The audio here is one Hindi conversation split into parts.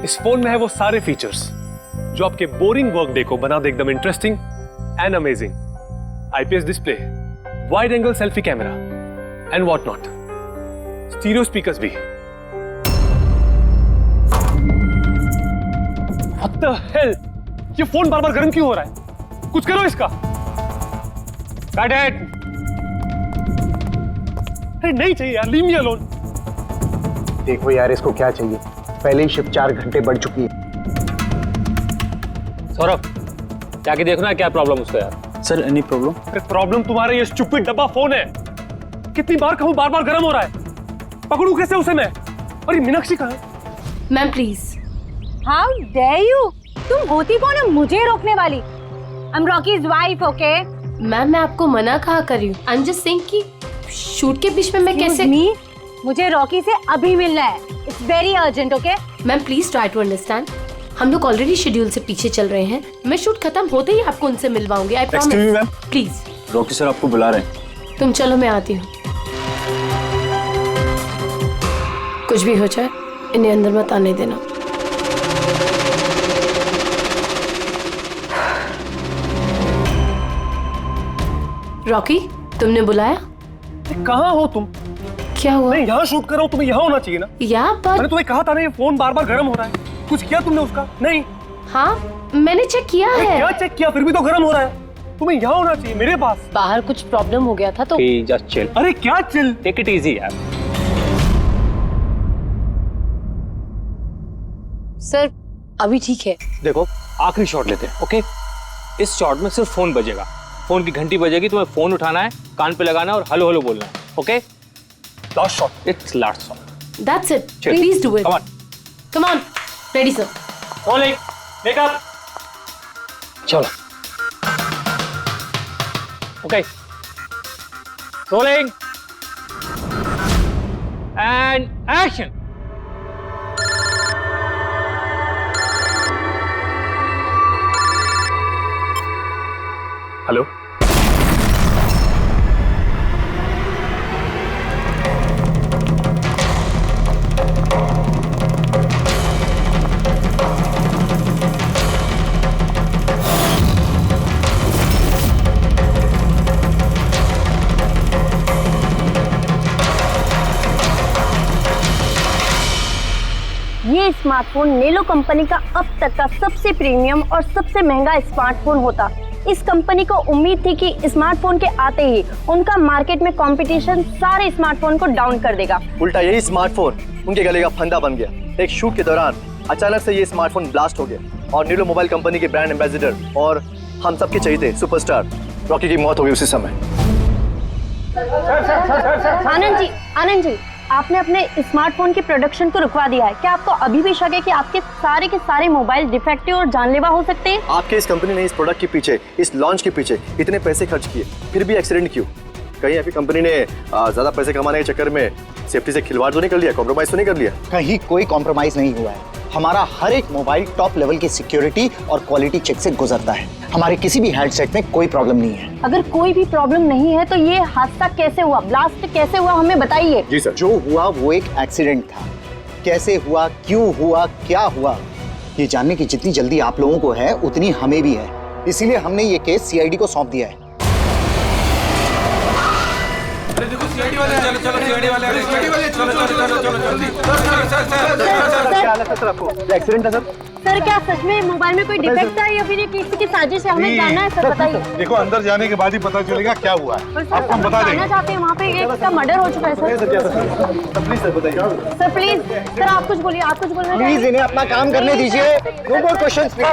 इस फोन में है वो सारे फीचर्स जो आपके बोरिंग वर्क डे को बना दे एकदम interesting and amazing. IPS display, wide angle selfie camera and what not, stereo speakers भी। What the hell? ये फोन बार बार गर्म क्यों हो रहा है? कुछ करो इसका। Cut it! अरे नहीं चाहिए यार, leave me alone। देखो यार इसको क्या चाहिए, पहले ही शिफ्ट 4 घंटे बढ़ चुकी है। सौरभ, जाके देखो ना क्या प्रॉब्लम उसको यार। Sir any problem? अरे प्रॉब्लम तुम्हारा ये स्टूपिड डब्बा फोन है। कितनी बार कहूं, बार बार गर्म हो रहा है। पकड़ू कैसे उसे मैं? और ये मीनाक्षी कहाँ है? Ma'am please. How dare you? तुम होती कौन है मुझे रोकने वाली? I'm Rocky's wife, okay? Ma'am मैं आपको मना कहा कर रही हूँ। I'm just saying कि शूट के बीच में मैं कैसे? मुझे रॉकी से अभी मिलना है। It's very urgent, okay? Ma'am please try to understand. हम लोग ऑलरेडी शेड्यूल से पीछे चल रहे हैं। मैं शूट खत्म होते ही आपको उनसे मिलवाऊंगी। I promise. Please. Rocky sir आपको बुला रहे हैं। तुम चलो, मैं आती हूँ। कुछ भी हो जाए इन्हें अंदर मत आने देना। रॉकी, तुमने बुलाया? कहाँ हो तुम? क्या हुआ? मैं यहाँ शूट कर रहा हूँ, तुम्हें यहाँ होना चाहिए ना। या मैंने तुम्हें कहा था ना, ये फोन बार बार गर्म हो रहा है। कुछ किया तुमने उसका? नहीं। हाँ मैंने चेक किया है। क्या चेक किया? फिर भी तो गर्म हो रहा है। तुम्हें यहाँ होना चाहिए मेरे पास। बाहर कुछ प्रॉब्लम हो गया था तो। Just chill. अरे क्या चिल? टेक इट इजी यार। सर अभी ठीक है। देखो आखिरी शॉट लेते हैं, ओके? इस शॉट में सिर्फ फोन बजेगा, फोन की घंटी बजेगी, तुम्हें फोन उठाना है, कान पे लगाना है और हेलो हेलो बोलना है, okay? Last shot. It's last shot. That's it. Please do it. Come on. Come on. Ready, sir. Rolling. Makeup. चलो। Okay. Rolling. And action. Hello. ये स्मार्टफोन नेलो कंपनी का अब तक का सबसे प्रीमियम और सबसे महंगा स्मार्टफोन होता। इस कंपनी को उम्मीद थी कि स्मार्टफोन के आते ही उनका मार्केट में कंपटीशन सारे स्मार्टफोन को डाउन कर देगा। उल्टा यही स्मार्टफोन उनके गले का फंदा बन गया। एक शूट के दौरान अचानक से ये स्मार्टफोन ब्लास्ट हो गया और नीलो मोबाइल कंपनी के ब्रांड एम्बेसडर और हम सबके चहेते सुपरस्टार रॉकी की मौत हो गई उसी समय। आनंद जी, आपने अपने स्मार्टफोन की प्रोडक्शन को रुकवा दिया है। क्या आपको अभी भी शक है कि आपके सारे के सारे मोबाइल डिफेक्टिव और जानलेवा हो सकते हैं? आपके इस कंपनी ने इस प्रोडक्ट के पीछे, इस लॉन्च के पीछे इतने पैसे खर्च किए, फिर भी एक्सीडेंट क्यों? कहीं आपकी कंपनी ने ज्यादा पैसे कमाने के चक्कर में सेफ्टी से खिलवाड़ तो नहीं कर लिया, कॉम्प्रोमाइज तो नहीं कर लिया? कहीं कोई कॉम्प्रोमाइज नहीं हुआ है। हमारा हर एक मोबाइल टॉप लेवल की सिक्योरिटी और क्वालिटी चेक से गुजरता है। हमारे किसी भी हैंडसेट में कोई प्रॉब्लम नहीं है। अगर कोई भी प्रॉब्लम नहीं है तो ये हादसा कैसे हुआ, ब्लास्ट कैसे हुआ, हमें बताइए। जी सर। जो हुआ वो एक एक्सीडेंट था। कैसे हुआ, क्यों हुआ, क्या हुआ, ये जानने की जितनी जल्दी आप लोगों को है उतनी हमें भी है। इसीलिए हमने ये केस सीआईडी को सौंप दिया है। सीआईडी वाले चलो चलो सीआईडी वाले सीआईडी वाले चलो चलो चलो चलो जल्दी सर आपको एक्सीडेंट था सर? सर क्या सच में मोबाइल में कोई डिफेक्ट था या फिर ये किसी की साजिश है? हमें जानना है सर, बताइए। देखो अंदर जाने के बाद ही पता चलेगा क्या हुआ है। आपको हम बता देंगे। जानना चाहते हैं, वहाँ पे एक का मर्डर हो चुका है सर। प्लीज सर बताइए। सर प्लीज, सर आप कुछ बोलिए, आप कुछ बोलना चाहिए। प्लीज इन्हें अपना काम करने दीजिए। No more questions please.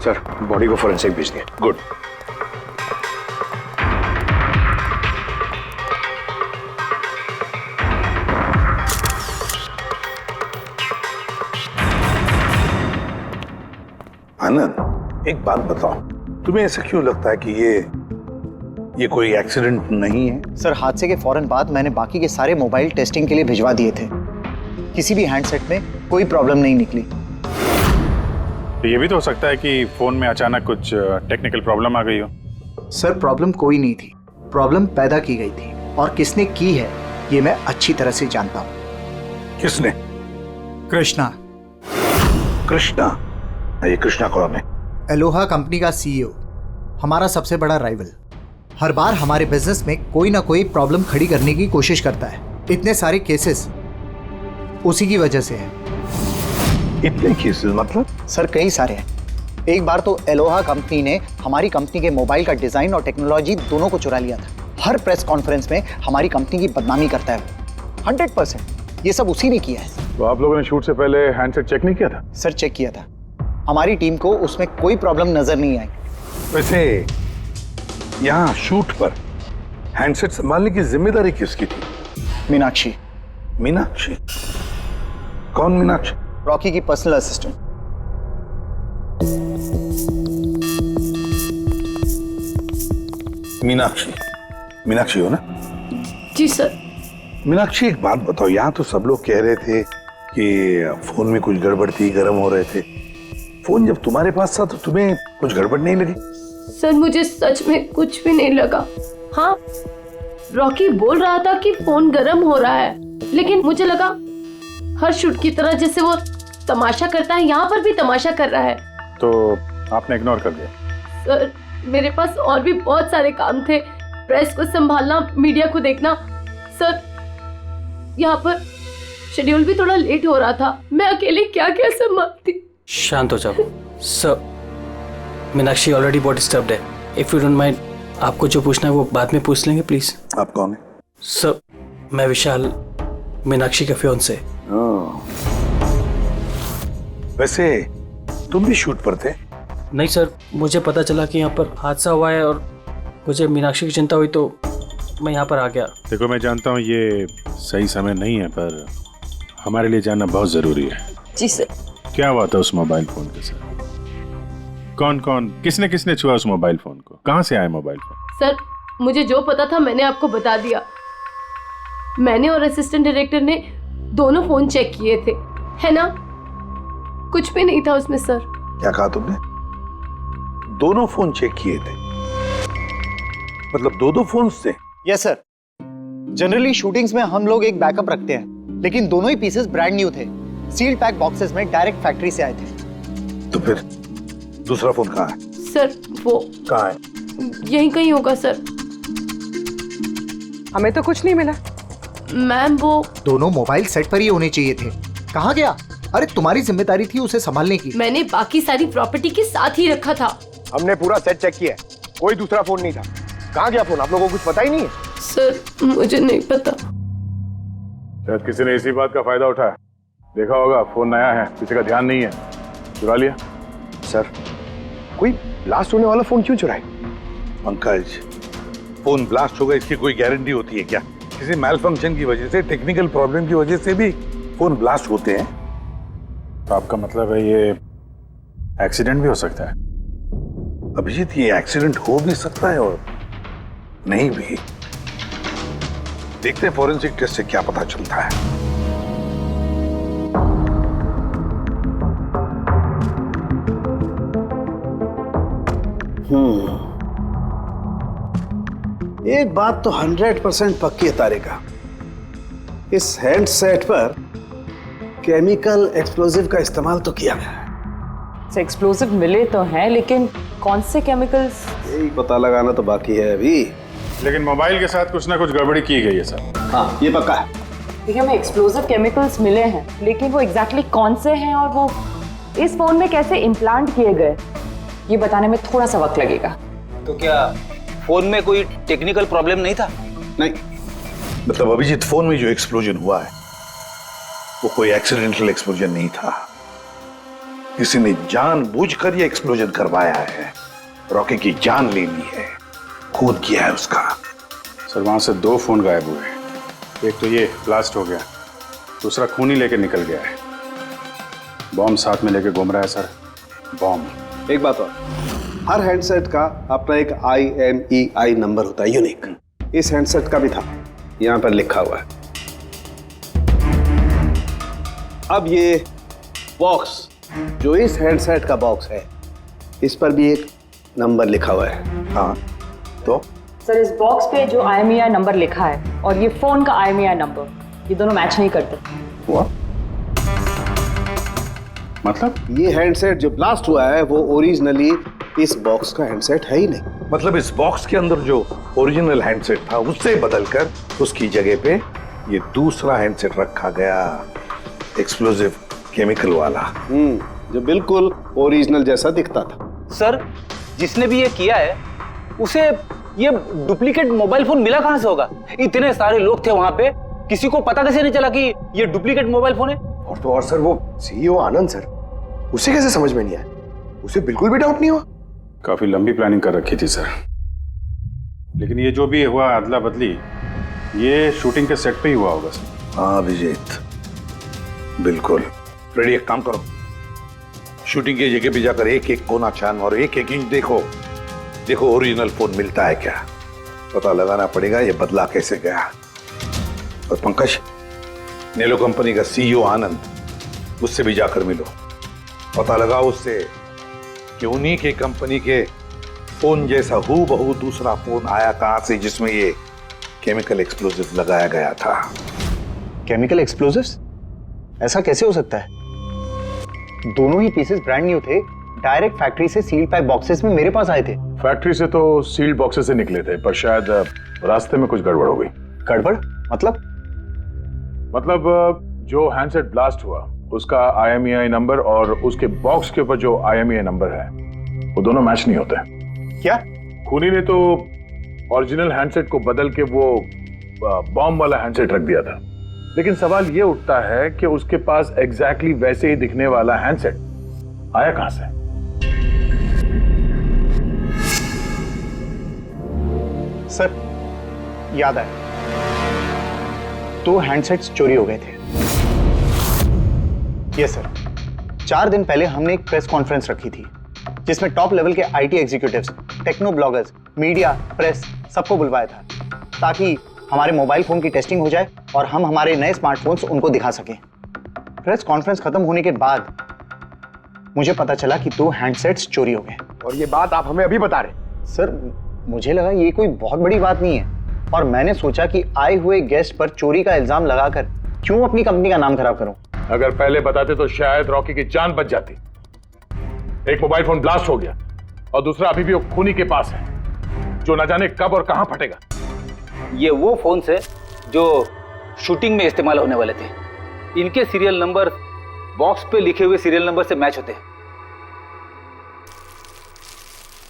Sir body को फोरेंसिक भेज दिया। गुड। आनंद एक बात बताओ, तुम्हें ऐसा क्यों लगता है कि ये कोई एक्सीडेंट नहीं है? सर हादसे के फौरन बाद मैंने बाकी के सारे मोबाइल टेस्टिंग के लिए भिजवा दिए थे। किसी भी हैंडसेट में कोई प्रॉब्लम नहीं निकली। तो ये भी तो हो सकता है कि फोन में अचानक कुछ टेक्निकल प्रॉब्लम आ गई हो। सर प्रॉब्लम कोई नहीं थी, प्रॉब्लम पैदा की गई थी और किसने की है ये मैं अच्छी तरह से जानता हूँ। किसने? कृष्णा। कृष्णा? ये कृष्णा कौन है? एलोहा कंपनी का सीईओ, हमारा सबसे बड़ा राइवल। हर बार हमारे बिजनेस में कोई ना कोई प्रॉब्लम खड़ी करने की कोशिश करता है। इतने सारे केसेस उसी की वजह से है। इतने केसेस मतलब? सर कई सारे हैं। एक बार तो एलोहा कंपनी ने हमारी कंपनी के मोबाइल का डिजाइन और टेक्नोलॉजी दोनों को चुरा लिया था। हर प्रेस कॉन्फ्रेंस में हमारी कंपनी की बदनामी करता है वो। 100% ये सब उसी ने किया है। तो आप लोगों ने शूट से पहले हैंडसेट चेक नहीं किया था? सर चेक किया था, हमारी टीम को उसमें कोई प्रॉब्लम नजर नहीं आई। वैसे यहाँ शूट पर हैंडसेट संभालने की जिम्मेदारी किसकी थी? मीनाक्षी। मीनाक्षी? कौन मीनाक्षी? रॉकी की पर्सनल असिस्टेंट। मीनाक्षी? मीनाक्षी हो ना? जी सर। मीनाक्षी एक बात बताओ, यहाँ तो सब लोग कह रहे थे कि फोन में कुछ गड़बड़ थी, गर्म हो रहे थे। फोन जब तुम्हारे पास था तो तुम्हें कुछ गड़बड़ नहीं लगी? सर मुझे सच में कुछ भी नहीं लगा। हाँ, रॉकी बोल रहा था कि फोन गर्म हो रहा है, लेकिन मुझे लगा हर शूट की तरह जैसे वो तमाशा करता है, यहाँ पर भी तमाशा कर रहा है। तो आपने इग्नोर कर दिया? सर मेरे पास और भी बहुत सारे काम थे, प्रेस को संभालना, मीडिया को देखना। सर यहाँ पर शेड्यूल भी थोड़ा लेट हो रहा था, मैं अकेले क्या क्या संभालती। शांत हो जाओ सर। मीनाक्षी ऑलरेडी बहुत डिस्टर्ब्ड है। इफ यू डोंट माइंड, आपको जो पूछना है वो बाद में पूछ लेंगे प्लीज। आप कौन है? सर मैं विशाल, मीनाक्षी का फियांसे। वैसे तुम भी शूट पर थे? नहीं सर, मुझे पता चला कि यहाँ पर हादसा हुआ है और मुझे मीनाक्षी की चिंता हुई तो मैं यहाँ पर आ गया। देखो मैं जानता हूँ ये सही समय नहीं है, पर हमारे लिए जानना बहुत जरूरी है। जी सर। क्या हुआ था उस मोबाइल फोन के साथ? कौन कौन, किसने किसने छुआ उस मोबाइल फोन को? कहाँ से आया मोबाइल फोन? सर मुझे जो पता था मैंने आपको बता दिया। मैंने और असिस्टेंट डायरेक्टर ने दोनों फोन चेक किए थे, है ना? कुछ भी नहीं था उसमें सर। क्या कहा तुमने? दोनों फोन चेक किए थे? मतलब दो फोन थे? Yes sir. जनरली शूटिंग्स में हम लोग एक बैकअप रखते हैं, लेकिन दोनों ही पीसेस ब्रांड न्यू थे, सील्ड पैक बॉक्सेस में डायरेक्ट फैक्ट्री से आए थे। तो फिर दूसरा फोन कहाँ है? सर वो कहाँ है? यहीं कहीं होगा सर। हमें तो कुछ नहीं मिला। मैम वो दोनों मोबाइल सेट पर ही होने चाहिए थे। कहाँ गया? अरे तुम्हारी जिम्मेदारी थी उसे संभालने की। मैंने बाकी सारी प्रॉपर्टी के साथ ही रखा था। हमने पूरा सेट चेक किया, कोई दूसरा फोन नहीं था। कहाँ गया फोन? आप लोगों को कुछ पता ही नहीं है? सर मुझे नहीं पता। शायद किसी ने इसी बात का फायदा उठाया। देखा होगा फोन नया है, किसी का ध्यान नहीं है, चुरा लिया। सर कोई ब्लास्ट होने वाला फोन क्यों चुराए? पंकज, फोन ब्लास्ट होगा इसकी कोई गारंटी होती है क्या? किसी मैल फंक्शन की वजह से, टेक्निकल प्रॉब्लम की वजह से भी फोन ब्लास्ट होते हैं। तो आपका मतलब है ये एक्सीडेंट भी हो सकता है? अभिजीत, ये एक्सीडेंट हो भी सकता है और नहीं भी। देखते हैं फॉरेंसिक टेस्ट से क्या पता चलता है। एक बात तो 100% पक्की है तारिका, इस हैंडसेट पर केमिकल एक्सप्लोजिव का इस्तेमाल तो किया गया है। एक्सप्लोजिव मिले तो हैं, लेकिन कौन से केमिकल्स? यही पता लगाना तो बाकी है अभी। लेकिन मोबाइल के साथ कुछ ना कुछ गड़बड़ी की गई है सर। हाँ ये पक्का है। देखिए हमें एक्सप्लोजिव केमिकल्स मिले हैं, लेकिन वो एग्जैक्टली कौन से हैं और वो इस फोन में कैसे इम्प्लांट किए गए, ये बताने में थोड़ा सा वक्त लगेगा। तो क्या फोन में कोई टेक्निकल प्रॉब्लम नहीं था? नहीं, मतलब अभिजीत, फोन में जो एक्सप्लोजन हुआ है वो कोई एक्सीडेंटल एक्सप्लोजन नहीं था। किसी ने जानबूझकर ये एक्सप्लोजन करवाया है, रॉकी की जान लेनी है, खून किया है उसका। सर वहां से 2 फोन गायब हुए। एक तो ये ब्लास्ट हो गया, दूसरा खून ही लेके निकल गया है। बॉम्ब साथ में लेके घूम रहा है सर, बॉम्ब। एक बात और, हर हैंडसेट का अपना एक IMEI नंबर होता है, यूनिक। इस हैंडसेट का भी था, यहाँ पर लिखा हुआ है। अब ये बॉक्स, जो इस हैंडसेट का बॉक्स है, इस पर भी एक नंबर लिखा हुआ है। हाँ तो सर इस बॉक्स पे जो IMEI नंबर लिखा है और ये फोन का IMEI नंबर, ये दोनों मैच नहीं करते। हुआ मतलब ये हैंडसेट जो ब्लास्ट हुआ है वो ओरिजिनली इस बॉक्स का हैंडसेट है ही नहीं। मतलब इस बॉक्स के अंदर जो ओरिजिनल हैंडसेट था उससे बदलकर उसकी जगह पे ये दूसरा हैंडसेट रखा गया, एक्सप्लोजिव केमिकल वाला। जो बिल्कुल ओरिजिनल जैसा दिखता था। सर जिसने भी ये किया है उसे ये डुप्लीकेट मोबाइल फोन मिला कहां से होगा? इतने सारे लोग थे वहां पे, किसी को पता कैसे नहीं चला कि ये डुप्लीकेट मोबाइल फोन है? और तो और सर वो CEO आनंद सर, उसे कैसे समझ में नहीं आया? उसे बिल्कुल भी डाउट नहीं हुआ? काफी लंबी प्लानिंग कर रखी थी सर, लेकिन ये जो भी हुआ अदला बदली, ये शूटिंग के सेट पे ही हुआ होगा सर। हाँ अभिजीत, बिल्कुल। रेडी, एक काम करो, शूटिंग की जगह पे जाकर एक एक कोना छान और एक एक इंच देखो, देखो ओरिजिनल फोन मिलता है क्या। पता लगाना पड़ेगा ये बदला कैसे गया। और पंकज, नेलो कंपनी का CEO आनंद, उससे भी जाकर मिलो, पता लगाओ उससे कि उन्हीं के कंपनी के फोन जैसा हूबहू दूसरा फोन आया कहां से जिसमें ये केमिकल एक्सप्लोजिव लगाया गया था। Chemical explosives? ऐसा कैसे हो सकता है? दोनों ही पीसेस ब्रांड न्यू थे, डायरेक्ट फैक्ट्री से सील्ड पैक बॉक्सेस में मेरे पास आए थे। फैक्ट्री से तो सील्ड बॉक्सेस से निकले थे, पर शायद रास्ते में कुछ गड़बड़ हो गई। गड़बड़ मतलब? जो हैंडसेट ब्लास्ट हुआ उसका IMEI नंबर और उसके बॉक्स के ऊपर जो IMEI नंबर है वो दोनों मैच नहीं होते। क्या? खूनी ने तो ओरिजिनल हैंडसेट को बदल के वो बॉम्ब वाला हैंडसेट रख दिया था, लेकिन सवाल ये उठता है कि उसके पास एग्जैक्टली वैसे ही दिखने वाला हैंडसेट आया कहां से? सर याद आया, 2 हैंडसेट्स चोरी हो गए थे। यस सर, 4 दिन पहले हमने एक प्रेस कॉन्फ्रेंस रखी थी जिसमें टॉप लेवल के IT executives, techno bloggers, media, press सबको बुलवाया था ताकि हमारे मोबाइल फोन की टेस्टिंग हो जाए और हम हमारे नए स्मार्टफोन्स उनको दिखा सकें। प्रेस कॉन्फ्रेंस खत्म होने के बाद मुझे पता चला कि 2 हैंडसेट्स चोरी हो गए। और ये बात आप हमें अभी बता रहे? सर मुझे लगा ये कोई बहुत बड़ी बात नहीं है और मैंने सोचा कि आए हुए गेस्ट पर चोरी का इल्जाम लगाकर क्यों अपनी कंपनी का नाम खराब करूं। अगर पहले बताते तो शायद रॉकी की जान बच जाती। एक मोबाइल फोन ब्लास्ट हो गया और दूसरा अभी भी वो खूनी के पास है, जो न जाने कब और कहां फटेगा। ये वो फोन है जो शूटिंग में इस्तेमाल होने वाले थे। इनके सीरियल नंबर बॉक्स पे लिखे हुए सीरियल नंबर से मैच होते हैं।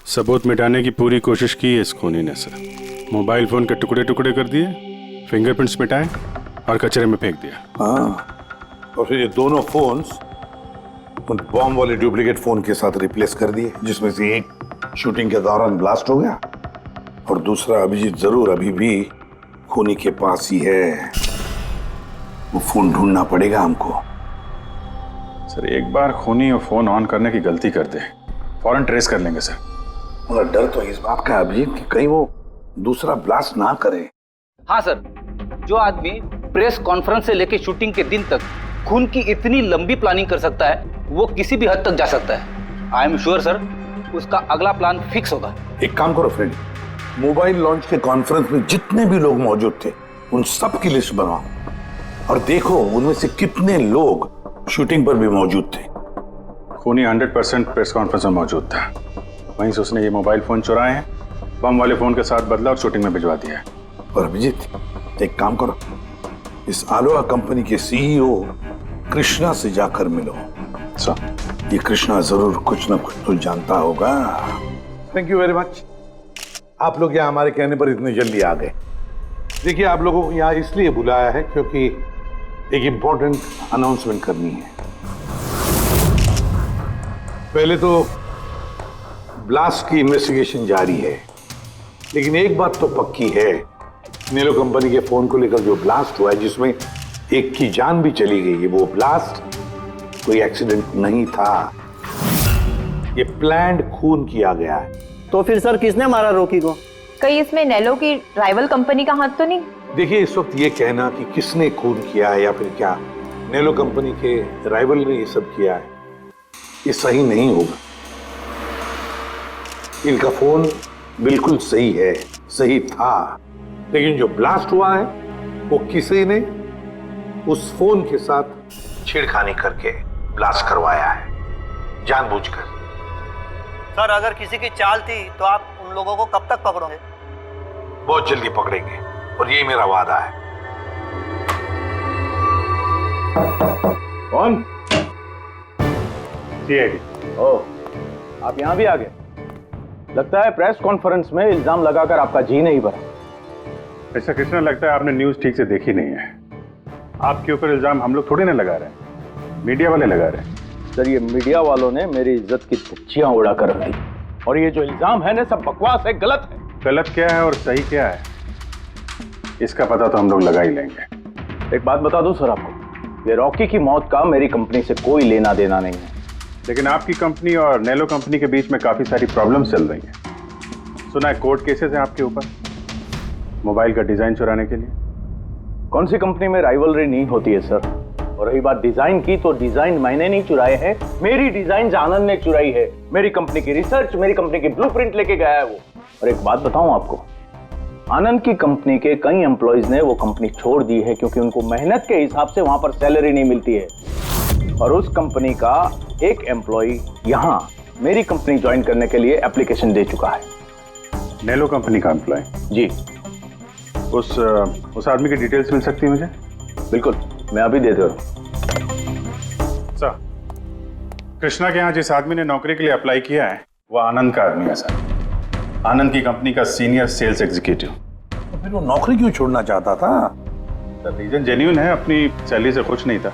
सबूत मिटाने की पूरी कोशिश की है इस खूनी ने सर। मोबाइल फोन के टुकड़े टुकड़े कर दिए, फिंगरप्रिंट्स मिटाए और कचरे में फेंक दिया। हाँ, और फिर ये दोनों फोन्स उन बॉम्ब वाले डुप्लीकेट फोन के साथ रिप्लेस कर दिए, जिसमें से एक शूटिंग के दौरान ब्लास्ट हो गया और दूसरा अभिजीत जरूर अभी भी खूनी के पास ही है। वो फोन ढूंढना पड़ेगा हमको। सर एक बार खूनी वो फोन ऑन करने की गलती कर दे, फौरन ट्रेस कर लेंगे सर। मगर डर तो इस बात का अभिजीत कि कहीं वो दूसरा ब्लास्ट ना करे। हाँ सर, जो आदमी प्रेस कॉन्फ्रेंस से लेकर शूटिंग के दिन तक खून की इतनी लंबी प्लानिंग कर सकता है, वो किसी भी हद तक जा सकता है। आई एम श्योर सर, उसका अगला प्लान फिक्स होगा। एक काम करो फ्रेंड, मोबाइल लॉन्च के कॉन्फ्रेंस में जितने भी लोग मौजूद थे उन सब की लिस्ट बनवाओ और देखो उनमें से कितने लोग शूटिंग पर भी मौजूद थे। खूनी 100% प्रेस कॉन्फ्रेंस में मौजूद था, वहीं से उसने ये मोबाइल फोन चुराए हैं, बम वाले फोन के साथ बदला और शूटिंग में भिजवा दिया है। और अभिजीत एक काम करो, इस आलोहा कंपनी के CEO कृष्णा से जाकर मिलो। सर ये कृष्णा जरूर कुछ ना कुछ तो जानता होगा। Thank you very much. आप लोग यहाँ हमारे कहने पर इतने जल्दी आ गए। देखिए, आप लोगों को यहाँ इसलिए बुलाया है क्योंकि एक इंपॉर्टेंट अनाउंसमेंट करनी है। पहले तो ब्लास्ट की इन्वेस्टिगेशन जारी है, लेकिन एक बात तो पक्की है, नेलो कंपनी के फोन को लेकर जो ब्लास्ट हुआ है जिसमें एक की जान भी चली गई है, वो ब्लास्ट कोई एक्सीडेंट नहीं था, ये प्लान्ड खून किया गया है। तो फिर सर किसने मारा रॉकी को? कहीं इसमें नेलो की राइवल कंपनी का हाथ तो नहीं? देखिए, इस वक्त ये कहना कि किसने खून किया है या फिर क्या, नेलो कंपनी के राइवल ने ये सब किया है, ये सही नहीं होगा। इनका फोन बिल्कुल सही है, सही था, लेकिन जो ब्लास्ट हुआ है वो किसी ने उस फोन के साथ छेड़खानी करके ब्लास्ट करवाया है, जानबूझकर। सर, अगर किसी की चाल थी तो आप उन लोगों को कब तक पकड़ोगे? बहुत जल्दी पकड़ेंगे, और ये मेरा वादा है। कौन? सीआईडी। ओह, आप यहाँ भी आ गए। लगता है प्रेस कॉन्फ्रेंस में इल्जाम लगाकर आपका जी नहीं भरा। ऐसा कृष्णा, लगता है आपने न्यूज ठीक से देखी नहीं है। आपके ऊपर इल्जाम हम लोग थोड़ी ना लगा रहे हैं, मीडिया वाले लगा रहे हैं। सर, ये मीडिया वालों ने मेरी इज्जत की धज्जियां उड़ा कर रख दी, और ये जो इल्जाम है ना, सब बकवास है, गलत है। गलत क्या है और सही क्या है, इसका पता तो हम लोग लगा ही लेंगे। एक बात बता दूं सर आपको, ये रॉकी की मौत का मेरी कंपनी से कोई लेना देना नहीं है। लेकिन आपकी कंपनी और नेलो कंपनी के बीच में काफी सारी प्रॉब्लम्स चल रही हैं। सुना है कोर्ट केसेस हैं आपके ऊपर मोबाइल का डिजाइन चुराने के लिए। कौन सी कंपनी में राइवलरी नहीं होती है सर? और रही बात डिजाइन की, तो डिजाइन मैंने नहीं चुराए हैं, मेरी डिजाइन आनंद ने चुराई है। मेरी कंपनी की रिसर्च, मेरी कंपनी की ब्लूप्रिंट लेके गया है वो। और एक बात बताऊं आपको, आनंद की कंपनी के कई एम्प्लॉइज ने वो कंपनी छोड़ दी है, क्योंकि उनको मेहनत के हिसाब से वहां पर सैलरी नहीं मिलती है। और उस कंपनी का एक एम्प्लॉय यहां मेरी कंपनी ज्वाइन करने के लिए एप्लीकेशन दे चुका है। नेलो कंपनी का एम्प्लॉय? जी। उस आदमी की डिटेल्स मिल सकती है मुझे? बिल्कुल, मैं अभी दे दे रहा हूं। सर, कृष्णा के यहाँ जिस आदमी ने नौकरी के लिए अप्लाई किया है वो आनंद का आदमी है सर। आनंद की कंपनी का सीनियर सेल्स एग्जीक्यूटिव। तो फिर वो नौकरी क्यों छोड़ना चाहता था? सर, रीजन जेन्युइन है, अपनी सैलरी से खुश नहीं था।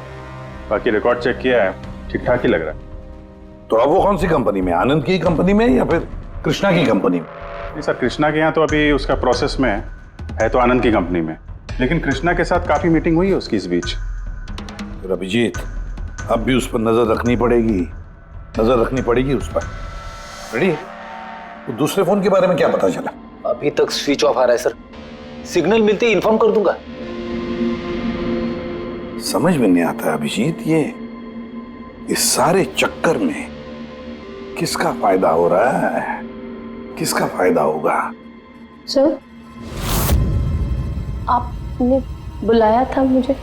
बाकी रिकॉर्ड चेक किया है, ठीक ठाक ही लग रहा है। तो अब वो कौन सी कंपनी में, आनंद की कंपनी में या फिर कृष्णा की कंपनी में? नहीं सर, कृष्णा के यहाँ तो अभी उसका प्रोसेस में है तो आनंद की कंपनी में, लेकिन कृष्णा के साथ काफी मीटिंग हुई है उसकी इस बीच। फिर अभिजीत, अब भी उस पर नजर रखनी पड़ेगी, नजर रखनी पड़ेगी उस पर। रेडी? तो दूसरे फोन के बारे में क्या पता चला? अभी तक स्विच ऑफ आ रहा है सर, सिग्नल मिलते ही इन्फॉर्म कर दूंगा। समझ में नहीं आता अभिजीत, ये इस सारे चक्कर में किसका फायदा हो रहा है, किसका फायदा होगा? सर, आपने बुलाया था मुझे?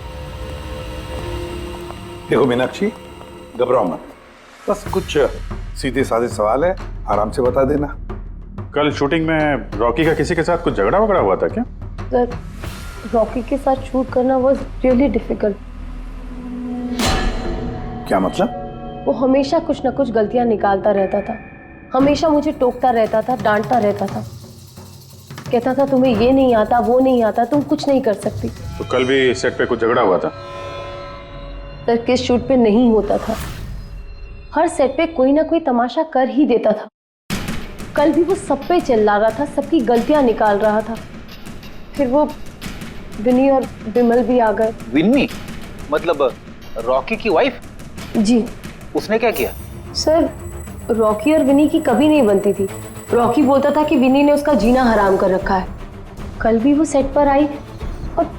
देखो मीनाक्षी, घबराओ मत, बस कुछ सीधे साधे सवाल है, आराम से बता देना। कल शूटिंग में रॉकी का किसी के साथ कुछ झगड़ा वगड़ा हुआ था क्या? सर, रॉकी के साथ शूट करना वाज रियली डिफिकल्ट। क्या मतलब? वो हमेशा कुछ ना कुछ गलतियां निकालता रहता था, हमेशा मुझे टोकता रहता था, डांटता रहता था, कहता था तुम्हें ये नहीं आता, वो नहीं आता, तुम कुछ नहीं कर सकती। तो कल भी सेट पे कुछ झगड़ा हुआ था? सर, किस शूट पे नहीं होता था, हर सेट पे कोई ना कोई तमाशा कर ही देता था। कल भी वो सब पे चिल्ला रहा था, सबकी गलतियां निकाल रहा था। फिर वो विनी और विमल भी आ गए। विन्नी मतलब रॉकी की वाइफ? जी। उसने क्या किया? सर, रॉकी और विनी की कभी नहीं बनती थी। रॉकी बोलता था कि विनी ने उसका जीना हराम कर रखा है। कल भी वो सेट पर आई और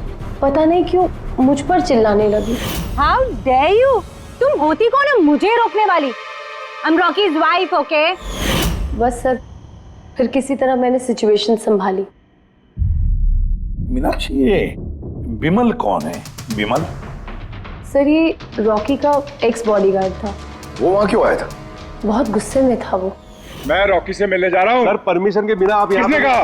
पता नहीं क्यों मुझ पर चिल्लाने लगी। How dare you! तुम होती कौन है मुझे रोकने वाली? I am Rocky's wife, okay? बस सर, फिर किसी तरह मैंने सिचुएशन संभाली। मीनाक्षी, ये विमल कौन है? विमल? सर, ये रॉकी का एक्स बॉडीगार्ड था। वो वहां क्यों आया था? बहुत गुस्से में था वो। मैं रॉकी से मिलने जा रहा हूँ। सर, परमिशन के बिना आप यहाँ किसने कहा?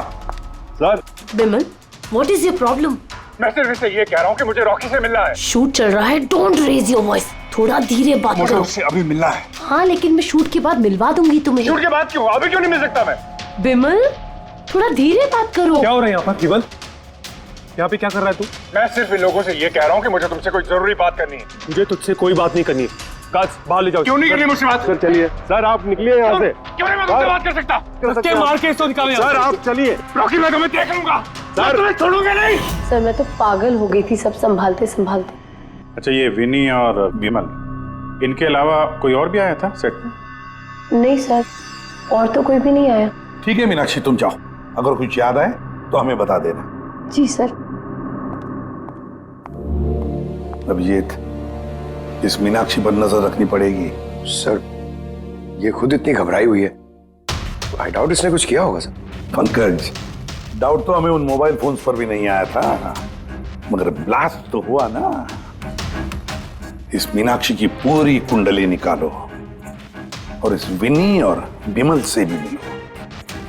Sir, Vimal, what is your problem? मैं सिर्फ इससे ये कह रहा हूँ कि मुझे रॉकी से मिलना है। शूट चल रहा है, डोंट रेज योर वॉइस, थोड़ा धीरे बात मुझे करो। उससे अभी मिलना है। हाँ, लेकिन मैं शूट के बाद मिलवा दूंगी तुम्हें। शूट के बाद क्यों? अभी क्यों नहीं मिल सकता मैं? विमल, थोड़ा धीरे बात करो। क्या हो रहा है यहाँ पर विमल? यहाँ पे क्या कर रहा है तू? मैं सिर्फ इन लोगों से ये कह रहा हूँ कि मुझे तुमसे कोई जरूरी बात करनी है। मुझे तुझसे कोई बात नहीं करनी है। काज, बाहर ले जाओ। क्यों नहीं करनी मुझसे बात? सर चलिए। सर, आप निकलिए यहाँ से। क्यों नहीं मैं तुमसे बात कर सकता? धक्के मार के इसको निकाल। सर, आप चलिए। रॉकी, मैं तुम्हें देख लूंगा। सर, तुम्हें छोड़ूंगा नहीं। सर, मैं तो पागल हो गई थी सब संभालते संभालते। अच्छा, ये विनी और विमल, इनके अलावा कोई और भी आया था सेट पे? नहीं सर, और तो कोई भी नहीं आया। ठीक है मीनाक्षी, तुम जाओ, अगर कुछ याद आए तो हमें बता देना। जी सर। अभिजीत, इस मीनाक्षी पर नजर रखनी पड़ेगी। सर, ये खुद इतनी घबराई हुई है, आई डाउट इसने कुछ किया होगा सर। पंकज, डाउट तो हमें उन मोबाइल फोन्स पर भी नहीं आया था, मगर ब्लास्ट तो हुआ ना। इस मीनाक्षी की पूरी कुंडली निकालो और इस विनी और बिमल से भी मिलो,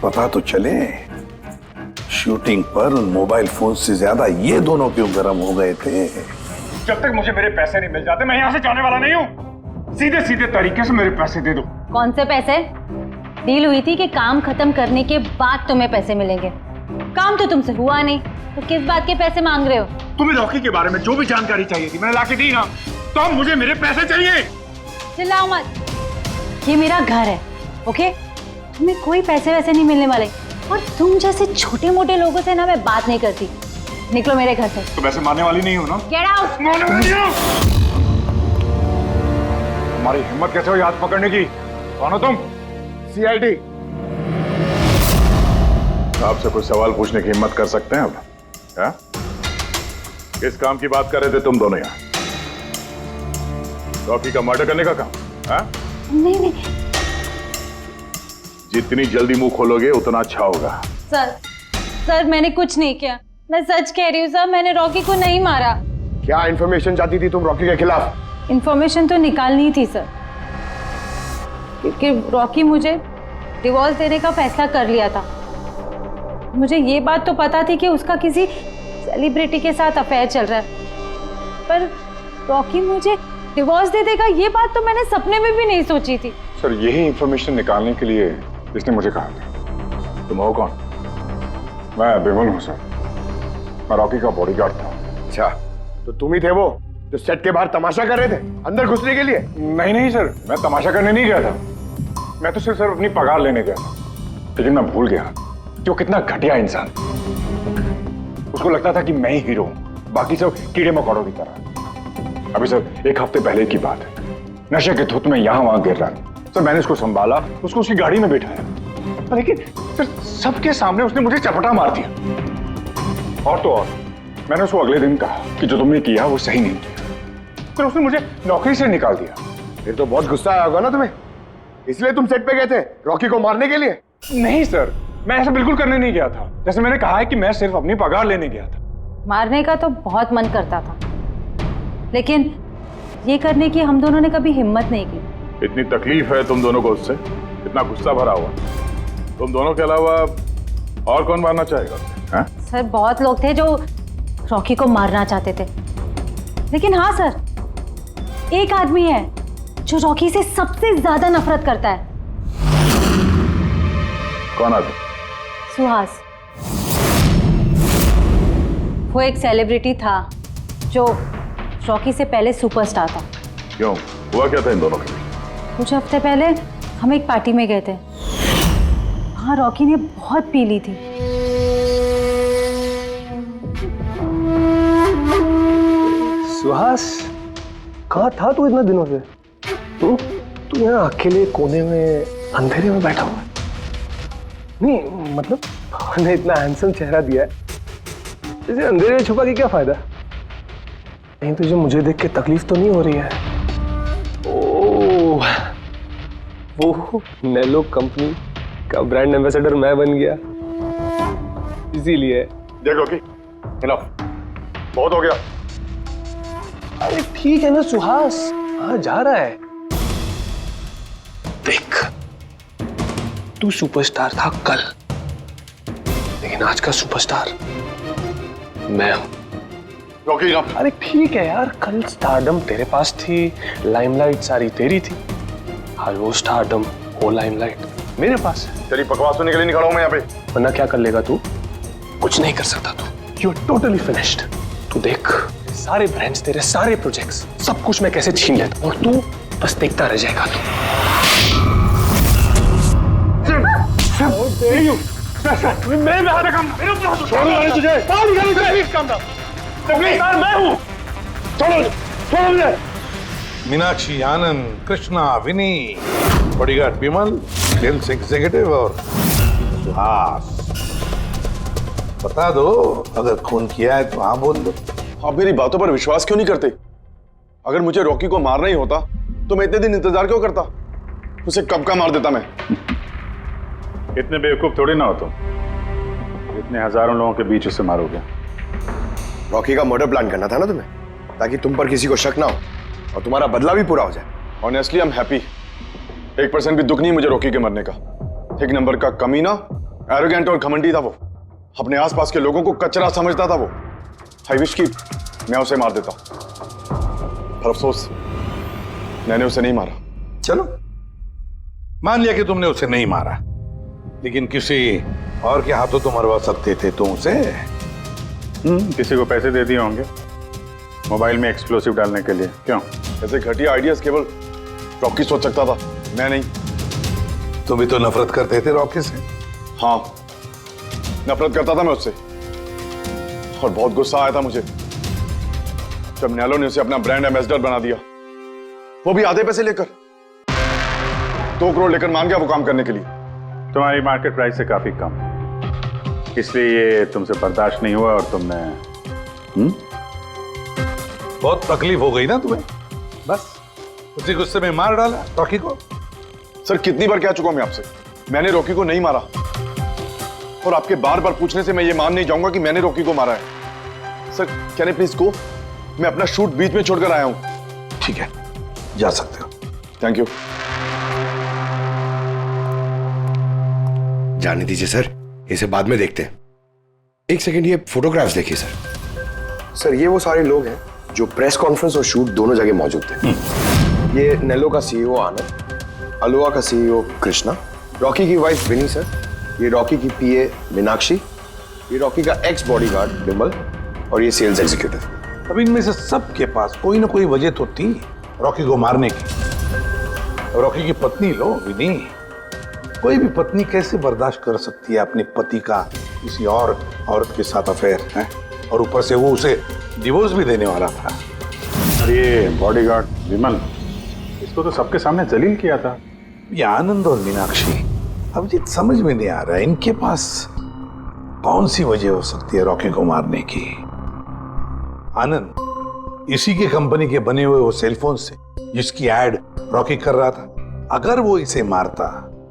पता तो चले शूटिंग पर उन मोबाइल फोन से ज्यादा ये दोनों क्यों गर्म हो गए थे। जब तक मुझे मेरे पैसे नहीं मिल जाते मैं यहाँ से जाने वाला नहीं हूँ। सीधे सीधे तरीके से मेरे पैसे दे दो। कौन से पैसे? डील हुई थी कि काम खत्म करने के बाद तुम्हें पैसे मिलेंगे। काम तो तुमसे हुआ नहीं, तो किस बात के पैसे मांग रहे हो? तुम्हें रॉकी के बारे में जो भी जानकारी चाहिए थी मैंने लाके दी ना, तो अब मुझे मेरे पैसे चाहिए। चिल्लाओ मत, ये मेरा घर है, ओके? तुम्हें कोई पैसे वैसे नहीं मिलने वाले, और तुम जैसे छोटे मोटे लोगों से ना मैं बात नहीं करती। निकलो मेरे घर से। तो वैसे मारने वाली नहीं हो ना? Get out. मारने वाली नहीं हो। तुम्हारी हिम्मत कैसे हुई हाथ पकड़ने की? कौन हो तुम? CID। आपसे कोई सवाल पूछने की हिम्मत कर सकते हैं अब? क्या? किस काम की बात कर रहे थे तुम दोनों यहाँ? रॉकी का मर्डर करने का काम? हाँ? नहीं। जितनी जल्दी मुंह खोलोगे उतना अच्छा होगा। सर मैंने कुछ नहीं किया, मैं सच कह रही हूँ सर, मैंने रॉकी को नहीं मारा। क्या इन्फॉर्मेशन चाहती थी तुम रॉकी के खिलाफ? इन्फॉर्मेशन तो निकालनी थी सर, क्योंकि रॉकी मुझे डिवोर्स देने का फैसला कर लिया था। मुझे ये बात तो पता थी कि उसका किसी सेलिब्रिटी के साथ अफेयर चल रहा है, पर रॉकी मुझे डिवोर्स दे देगा ये बात तो मैंने सपने में भी नहीं सोची थी। सर, यही इन्फॉर्मेशन निकालने के लिए इसने मुझे कहा था। तुम हो कौन? मैं बिमल हूँ सर, मैं रॉकी का बॉडीगार्ड था। अच्छा, तो तुम ही थे वो जो सेट के बाहर तमाशा कर रहे थे अंदर घुसने के लिए? नहीं सर, मैं तमाशा करने नहीं गया था। मैं तो सिर्फ अपनी पगार लेने गया था, लेकिन मैं भूल गया कि वो कितना घटिया इंसान। उसको लगता था कि मैं ही हीरो हूँ, बाकी सब कीड़े मकोड़ों की तरह। अभी सर 1 हफ्ते पहले की बात है, नशे के धुत में यहाँ वहां गिर रहा है। सर मैंने उसको संभाला, उसको उसकी गाड़ी में बैठाया, लेकिन सर सबके सामने उसने मुझे चपटा मार दिया। और तो और मैंने उसको अगले दिन कहा कि जो तुमने किया वो सही नहीं किया, फिर उसने मुझे नौकरी से निकाल दिया। फिर तो बहुत गुस्सा आया होगा ना तुम्हें, इसलिए तुम सेट पे गए थे रॉकी को मारने के लिए? नहीं सर, मैं ऐसा बिल्कुल करने नहीं गया था। जैसे मैंने कहा है कि मैं सिर्फ अपनी पगार लेने गया था। मारने का तो बहुत मन करता था, लेकिन ये करने की हम दोनों ने कभी हिम्मत नहीं की। इतनी तकलीफ है तुम दोनों को उससे, इतना गुस्सा भरा हुआ। तुम दोनों के अलावा और कौन मारना चाहेगा? हाँ? सर बहुत लोग थे जो रॉकी को मारना चाहते थे, लेकिन हाँ सर, एक आदमी है जो रॉकी से सबसे ज्यादा नफरत करता है। कौन आदमी? सुहास। वो एक सेलिब्रिटी था जो रॉकी से पहले सुपरस्टार था। क्यों, हुआ क्या था इन दोनों के बीच? कुछ हफ्ते पहले हम एक पार्टी में गए थे, वहां रॉकी ने बहुत पी ली थी। सुहास, कहाँ था तू इतने दिनों से? तू यहाँ अकेले कोने में अंधेरे में बैठा हुआ है? नहीं मतलब ने इतना हैंडसम चेहरा दिया है, इसे अंधेरे में छुपा के क्या फायदा? नहीं तुझे मुझे देख के तकलीफ तो नहीं हो रही है? ओह, वो नेलो कंपनी का ब्रांड एम्बेसडर मैं बन गया, इसीलिए। देख रॉकी, बहुत हो गया। अरे ठीक है ना सुहास, कहाँ जा रहा है? देख, तू सुपरस्टार था कल, लेकिन आज का सुपरस्टार मैं हूं। रॉकी, अरे ठीक है यार, कल स्टारडम तेरे पास थी, लाइमलाइट सारी तेरी थी, आज वो स्टारडम वो लाइमलाइट मेरे पास है। तेरी बकवास सुनने के लिए निकला हूं मैं यहाँ पे। वरना क्या कर लेगा तू? कुछ नहीं कर सकता तू, यू आर टोटली फिनिश्ड। तू देख, सारे ब्रांड्स, तेरे सारे प्रोजेक्ट्स, सब कुछ मैं कैसे छीन लेता हूं और तू बस देखता रह जाएगा। तू मेरे हाथ काम, तुझे मैं हूं। छोड़ो मुझे। मीनाक्षी, आनंद, कृष्णा, विनी, बॉडीगार्ड बिमल, सेल्स एग्जीक्यूटिव और सुहास। बता दो, अगर खून किया है तो हाँ बोल दो। आप मेरी बातों पर विश्वास क्यों नहीं करते? अगर मुझे रॉकी को मारना ही होता तो मैं इतने दिन इंतजार क्यों करता? उसे कब का मार देता मैं। इतने बेवकूफ थोड़ी ना हो तुम, इतने हजारों लोगों के बीच उसे मारोगे। रॉकी का मर्डर प्लान करना था ना तुम्हें, ताकि तुम पर किसी को शक ना हो और तुम्हारा बदला भी पूरा हो जाए। Honestly I am happy. 1% भी दुख नहीं मुझे रॉकी के मरने का। एक नंबर का कमीना, एरोगेंट और घमंडी था वो। अपने आसपास के लोगों को कचरा समझता था वो। आई विश कि मैं उसे मार देता, पर अफसोस मैंने उसे नहीं मारा। चलो, मान लिया कि तुमने उसे नहीं मारा, लेकिन किसी और के हाथों तो मरवा सकते थे तुम उसे। किसी को पैसे दे दिए होंगे मोबाइल में एक्सप्लोसिव डालने के लिए। क्यों? ऐसे घटिया आइडियाज केवल रॉकी सोच सकता था, मैं नहीं। तुम भी तो नफरत करते थे रॉकी से। हाँ, नफरत करता था मैं उससे, और बहुत गुस्सा आया था मुझे जब नैलो ने उसे अपना ब्रांड एम्बेसडर बना दिया, वो भी आधे पैसे लेकर। 2 करोड़ लेकर मान गया वो काम करने के लिए। तुम्हारी मार्केट प्राइस से काफी कम, इसलिए ये तुमसे बर्दाश्त नहीं हुआ और तुमने बहुत तकलीफ हो गई ना तुम्हें, बस उसी गुस्से में मार डाला रॉकी को। सर, कितनी बार कह चुका हूं मैं आपसे, मैंने रॉकी को नहीं मारा, और आपके बार बार पूछने से मैं ये मान नहीं जाऊंगा कि मैंने रॉकी को मारा है। Sir, can I please go? मैं अपना शूट बीच में छोड़कर आया हूं। ठीक है, जा सकते हो। Thank you. जाने दीजिए सर, इसे बाद में देखते हैं। एक सेकंड, ये फोटोग्राफ्स देखिए सर। सर, ये वो सारे लोग हैं जो प्रेस कॉन्फ्रेंस और शूट दोनों जगह मौजूद थे। ये नेलो का सीईओ आनंद, अलोहा का सीईओ कृष्णा, रॉकी की वाइफ विनी सर, ये रॉकी की पीए मीनाक्षी, ये रॉकी का एक्स बॉडीगार्ड बिमल, और ये सेल्स एग्जीक्यूटिव। अब इनमें से सबके पास कोई ना कोई वजह तो थी रॉकी को मारने की। रॉकी की पत्नी लो विनी, कोई भी पत्नी कैसे बर्दाश्त कर सकती है अपने पति का किसी और औरत के साथ अफेयर है, और ऊपर से वो उसे डिवोर्स भी देने वाला था। अरे बॉडीगार्ड विमल, इसको तो सबके सामने जलील किया था। ये आनंद और मीनाक्षी, अब जी समझ में नहीं आ रहा है इनके पास कौन सी वजह हो सकती है रॉकी को मारने की। आनंद इसी के कंपनी के बने हुए वो सेलफोन से जिसकी एड रॉकी कर रहा था, अगर वो इसे मारता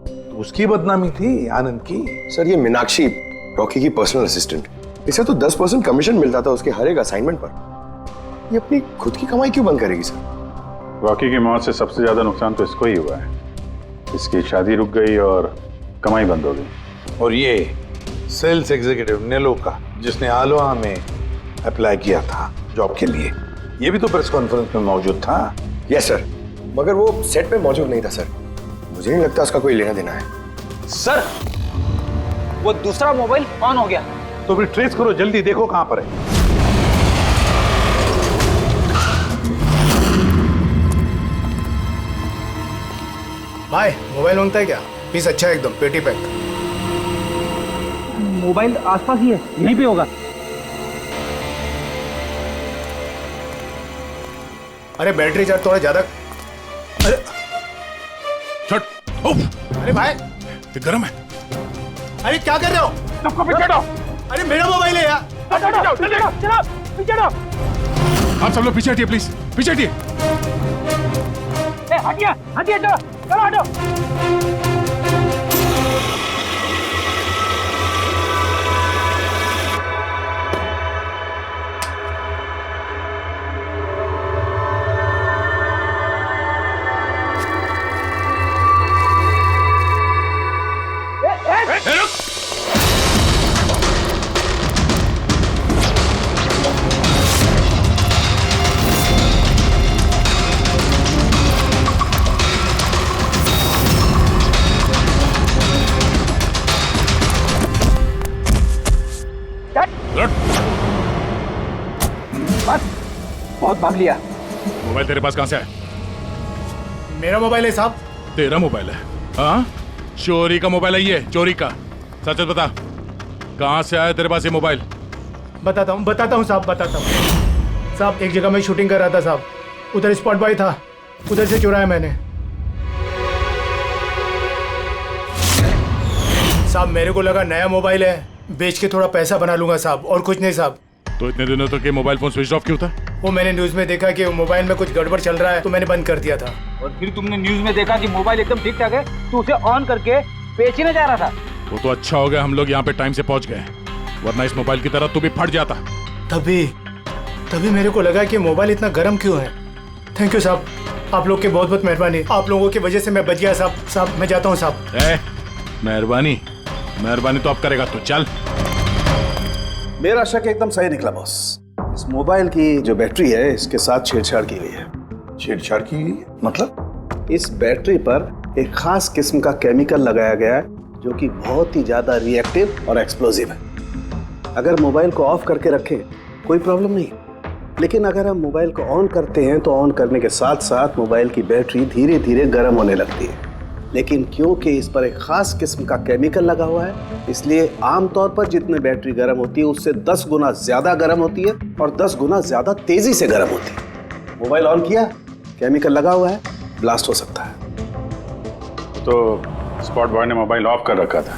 तो उसकी बदनामी थी आनंद की। सर, ये मीनाक्षी रॉकी की पर्सनल असिस्टेंट, इसे तो 10% कमीशन मिलता था उसके हर एक असाइनमेंट पर। ये अपनी खुद की कमाई क्यों बंद करेगी सर? रॉकी की मौत से सबसे ज्यादा नुकसान तो इसको ही हुआ है। इसकी शादी रुक गई और कमाई बंद हो गई। और ये सेल्स एग्जीक्यूटिव नेलो का, जिसने आलोहा में अप्लाई किया था जॉब के लिए, ये भी तो प्रेस कॉन्फ्रेंस में मौजूद था। यस सर, मगर वो सेट पे मौजूद नहीं था सर। मुझे नहीं लगता उसका कोई लेना देना है। सर, वो दूसरा मोबाइल ऑन हो गया। तो फिर ट्रेस करो, जल्दी देखो कहां पर है। भाई, मोबाइल मांगता है क्या? पीस अच्छा है एकदम, पेटी पैक। मोबाइल आसपास ही है, यहीं पे होगा। अरे बैटरी चार्ज थोड़ा ज्यादा। अरे छट, उफ, अरे भाई, ये गर्म है। अरे क्या कर रहे हो? सबको पीछे हटाओ। अरे मेरा मोबाइल है यार। चलो, आप सब लोग पीछे हटिए प्लीज, पीछे हटिए। हटिए, हटिए, चलो, चलो, हटो। बहुत भाग लिया। मोबाइल तेरे पास कहां से है? मेरा मोबाइल है साहब। तेरा मोबाइल है? हाँ, चोरी का मोबाइल है ये, चोरी का। सच बता, कहां से आया तेरे पास ये मोबाइल? बताता हूँ साहब, बताता हूँ साहब। एक जगह मैं शूटिंग कर रहा था साहब, उधर स्पॉट बॉय था, उधर से चुराया मैंने साहब। मेरे को लगा नया मोबाइल है, बेच के थोड़ा पैसा बना लूंगा साहब, और कुछ नहीं साहब। तो इतने दिनों तक ये मोबाइल फोन स्विच ऑफ क्यों था? वो मैंने न्यूज़ में देखा कि मोबाइल में कुछ गड़बड़ चल रहा है तो मैंने बंद कर दिया था। और फिर तुमने न्यूज़ में देखा कि मोबाइल एकदम ठीक ठाक है तो उसे ऑन करके बेचने जा रहा था। वो तो अच्छा हो गया हम लोग यहाँ पे टाइम से पहुंच गए, वरना इस मोबाइल की तरह तू भी फट जाता। तभी मेरे को लगा कि मोबाइल इतना गर्म क्यों है। थैंक यू साहब, आप लोग के बहुत बहुत मेहरबानी। आप लोगों की वजह से मैं बच गया साहब। साहब मैं जाता हूँ साहब। मेहरबानी तो अब करेगा तू, चल। मेरा शक एकदम सही निकला बॉस। इस मोबाइल की जो बैटरी है इसके साथ छेड़छाड़ की गई है। छेड़छाड़ की गई है? मतलब इस बैटरी पर एक खास किस्म का केमिकल लगाया गया है जो कि बहुत ही ज्यादा रिएक्टिव और एक्सप्लोजिव है। अगर मोबाइल को ऑफ करके रखें कोई प्रॉब्लम नहीं, लेकिन अगर हम मोबाइल को ऑन करते हैं तो ऑन करने के साथ साथ मोबाइल की बैटरी धीरे धीरे गर्म होने लगती है। लेकिन क्योंकि इस पर एक खास किस्म का केमिकल लगा हुआ है इसलिए आमतौर पर जितने बैटरी गर्म होती है उससे 10 गुना ज्यादा गर्म होती है और 10 गुना ज्यादा तेजी से गर्म होती है। मोबाइल ऑन किया, केमिकल लगा हुआ है, ब्लास्ट हो सकता है। तो स्पॉट बॉय ने मोबाइल ऑफ कर रखा था,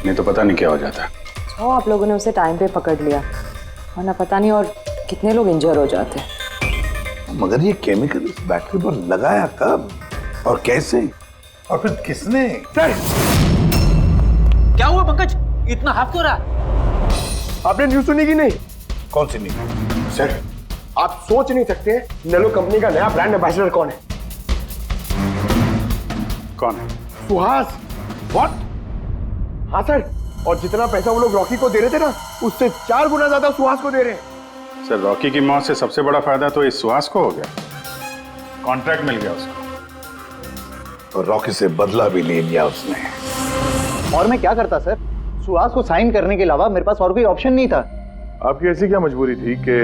नहीं तो पता नहीं क्या हो जाता। आप लोगों ने उसे टाइम पे पकड़ लिया, वरना पता नहीं और कितने लोग इंजर हो जाते। मगर ये केमिकल इस बैटरी पर लगाया कब और कैसे और फिर किसने? क्या हुआ पंकज, इतना हाफ क्यों रहा? आपने न्यूज़ सुनी कि नहीं? कौन सी नहीं? सर आप सोच नहीं सकते नेलो कंपनी का नया ब्रांड एम्बेसडर कौन है? कौन है? सुहास। व्हाट? हाँ सर, और जितना पैसा वो लोग रॉकी को दे रहे थे ना उससे 4 गुना ज्यादा सुहास को दे रहे हैं। सर रॉकी की मौत से सबसे बड़ा फायदा तो इस सुहास को हो गया, कॉन्ट्रैक्ट मिल गया उसको और रॉकी से बदला भी ले लिया उसने। और मैं क्या करता सर, सुहास को साइन करने के अलावा मेरे पास और कोई ऑप्शन नहीं था। आपकी ऐसी क्या मजबूरी थी कि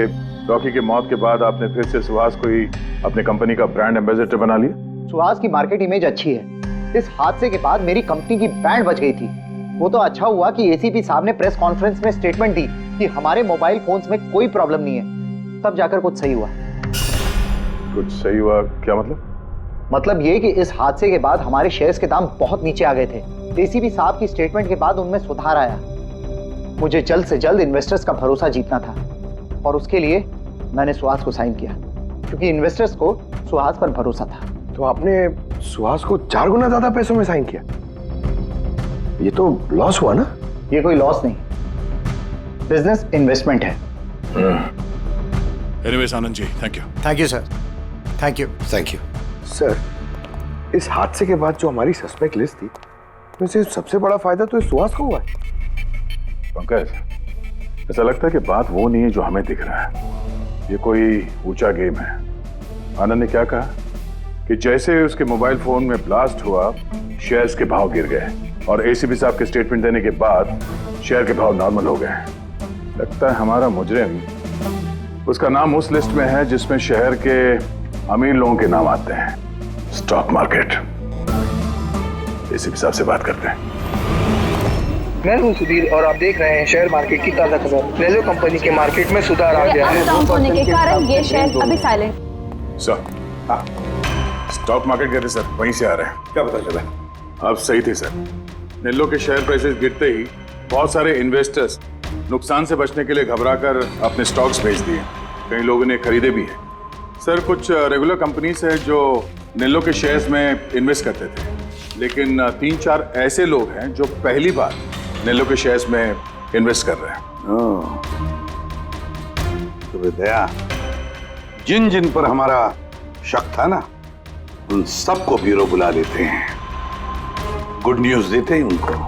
रॉकी के मौत के बाद आपने फिर से सुहास को ही अपने कंपनी का ब्रांड एम्बेसडर बना लिया? सुहास की मार्केट इमेज अच्छी है। इस हादसे के बाद मेरी कंपनी की ब्रांड बच गई थी। वो तो अच्छा हुआ कि एसीपी साहब ने प्रेस कॉन्फ्रेंस में स्टेटमेंट दी कि हमारे मोबाइल फोन्स में कोई प्रॉब्लम नहीं है, तब जाकर कुछ सही हुआ। कुछ सही हुआ क्या मतलब? मतलब ये कि इस हादसे के बाद हमारे शेयर्स के दाम बहुत नीचे आ गए थे। एसीपी साहब की स्टेटमेंट के बाद उनमें सुधार आया। मुझे जल्द से जल्द इन्वेस्टर्स का भरोसा जीतना था और उसके लिए मैंने सुहास को साइन किया क्योंकि इन्वेस्टर्स को सुहास पर भरोसा था। तो आपने सुहास को 4 गुना ज्यादा पैसों में साइन किया? ये तो लॉस हुआ ना? ये कोई लॉस नहीं, बिजनेस इन्वेस्टमेंट है। Anyways Anand ji, thank you. Thank you sir, thank you. Thank you sir, इस हादसे के बाद जो हमारी सस्पेक्ट लिस्ट थी वैसे सबसे बड़ा फायदा तो इस सुहास को हुआ है। पंकज, ऐसा लगता है कि बात वो नहीं है जो हमें दिख रहा है। ये कोई ऊंचा गेम है। आनंद ने क्या कहा कि जैसे उसके मोबाइल फोन में ब्लास्ट हुआ शेयर्स के भाव गिर गए और एसीपी साहब के स्टेटमेंट देने के बाद शेयर के भाव नॉर्मल हो गए। लगता है हमारा मुजरिम, उसका नाम उस लिस्ट में है जिसमें शहर के अमीर लोगों के नाम आते हैं, स्टॉक मार्केट। एसीपी साहब से बात करते हैं। मैं हूं सुधीर और आप देख रहे हैं शेयर मार्केट की ताजा खबर। नेलो कंपनी के मार्केट में सुधार आ गया है। डाउन होने के कारण ये शेयर अभी साइलेंट। सर, हाँ, स्टॉक मार्केट गए थे सर, वहीं से आ रहे हैं। क्या पता चला? आप सही थे सर। नेलो के शेयर प्राइसेस गिरते ही बहुत सारे इन्वेस्टर्स नुकसान से बचने के लिए घबराकर अपने स्टॉक्स बेच दिए। कई लोगों ने खरीदे भी हैं। सर, कुछ रेगुलर कंपनीज है जो नेलो के शेयर्स में इन्वेस्ट करते थे, लेकिन 3-4 ऐसे लोग हैं जो पहली बार नेलो के शेयर्स में इन्वेस्ट कर रहे हैं। तो दया, जिन जिन पर हमारा शक था ना उन सबको ब्यूरो बुला लेते हैं, गुड न्यूज देते हैं उनको।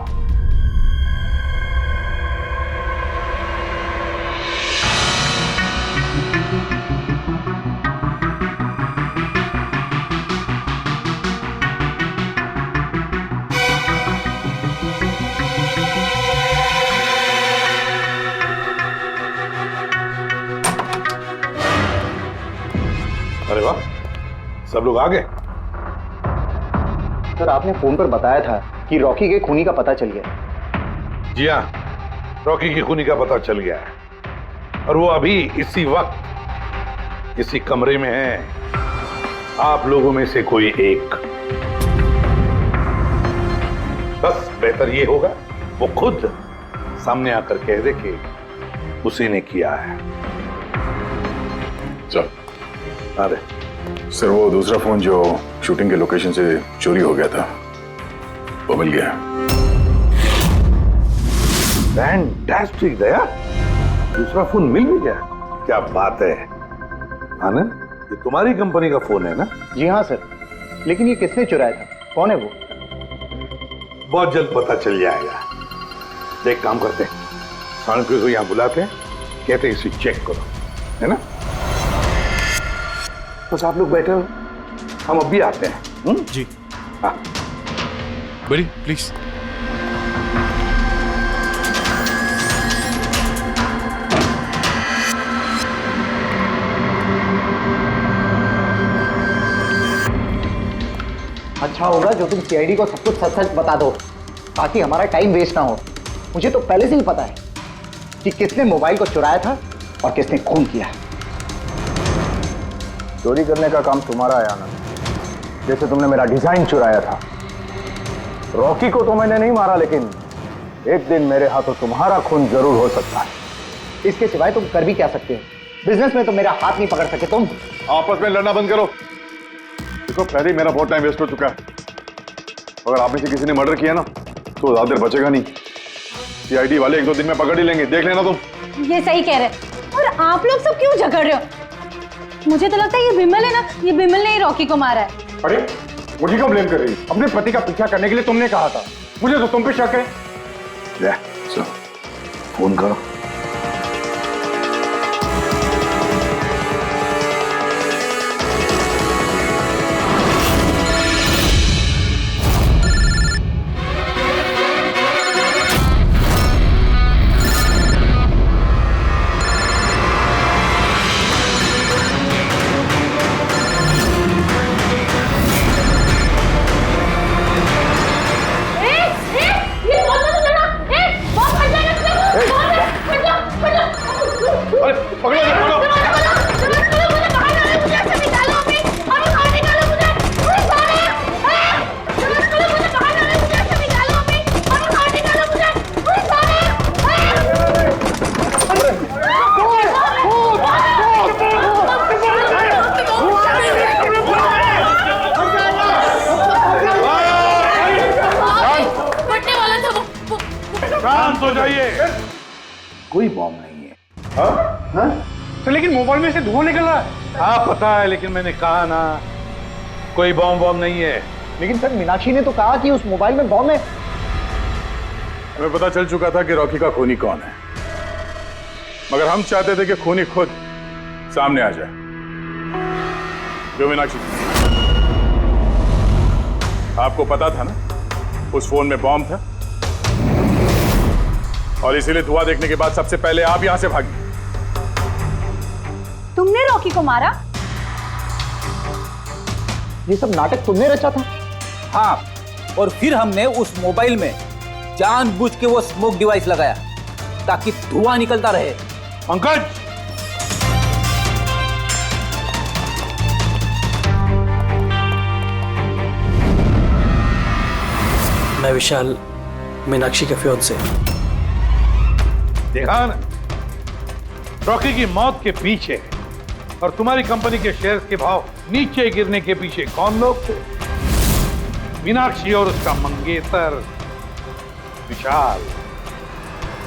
अरे वाह, सब लोग आ गए। सर, आपने फोन पर बताया था कि रॉकी के खूनी का पता चल गया। जी हाँ, रॉकी की खूनी का पता चल गया है और वो अभी इसी वक्त इसी कमरे में है। आप लोगों में से कोई एक, बस बेहतर ये होगा वो खुद सामने आकर कह दे कि उसी ने किया है। चल अरे सर, वो दूसरा फोन जो शूटिंग के लोकेशन से चोरी हो गया था वो मिल गया। फैंटास्टिक दया, दूसरा फोन मिल भी गया। क्या बात है आनंद, ये तुम्हारी कंपनी का फोन है ना? जी हाँ सर, लेकिन ये किसने चुराया था, कौन है वो? बहुत जल्द पता चल जाएगा। देख काम करते हैं, साणुके को यहाँ बुलाते हैं, कहते हैं इसे चेक करो, है ना? बस आप लोग बैठे हो, हम अभी आते हैं। जी हाँ बड़ी प्लीज। अच्छा होगा जो तुम सीआईडी को सब कुछ सच सच बता दो, ताकि हमारा टाइम वेस्ट ना हो। मुझे तो पहले से ही पता है कि किसने मोबाइल को चुराया था और किसने खून किया। चोरी करने का काम तुम्हारा है आनंद, जैसे तुमने मेरा डिजाइन चुराया था। रॉकी को तो मैंने नहीं मारा, लेकिन एक दिन मेरे हाथों तुम्हारा खून जरूर हो सकता है। इसके सिवाय तुम कर भी क्या सकते हो? बिजनेस में तो मेरा हाथ नहीं पकड़ सके तुम। आपस में लड़ना बंद करो। देखो पहले ही मेरा बहुत टाइम वेस्ट हो चुका है। अगर आप में से किसी ने मर्डर किया ना तो ज्यादा देर बचेगा नहीं। सीआईडी वाले 1-2 दिन में पकड़ ही लेंगे, देख लेना तुम। ये सही कह रहे हैं। और आप लोग सब क्यों झगड़ रहे हो? मुझे तो लगता है ये विमल है ना, ये विमल ने ही रॉकी को मारा है। अरे मुझे क्यों ब्लेम कर रही है? अपने पति का पीछा करने के लिए तुमने कहा था, मुझे तो तुम पे शक है। ले, चलो फोन करो। कोई बॉम्ब नहीं है। हाँ? तो लेकिन मोबाइल में से धुआं निकल रहा है। हाँ पता है, लेकिन मैंने कहा ना कोई बॉम्ब नहीं है। लेकिन सर मीनाक्षी ने तो कहा कि उस मोबाइल में बॉम्ब है। हमें पता चल चुका था कि रॉकी का खूनी कौन है, मगर हम चाहते थे कि खूनी खुद सामने आ जाए। जो मीनाक्षी, आपको पता था ना उस फोन में बॉम्ब था, और इसीलिए धुआं देखने के बाद सबसे पहले आप यहां से भागी। तुमने रॉकी को मारा? ये सब नाटक तुमने रचा था? हाँ, और फिर हमने उस मोबाइल में जानबूझ के वो स्मोक डिवाइस लगाया ताकि धुआं निकलता रहे। पंकज, मैं विशाल, मीनाक्षी के फियांसे। देखा ना, रॉकी की मौत के पीछे और तुम्हारी कंपनी के शेयर्स के भाव नीचे गिरने के पीछे कौन लोग थे? मीनाक्षी और उसका मंगेतर विशाल।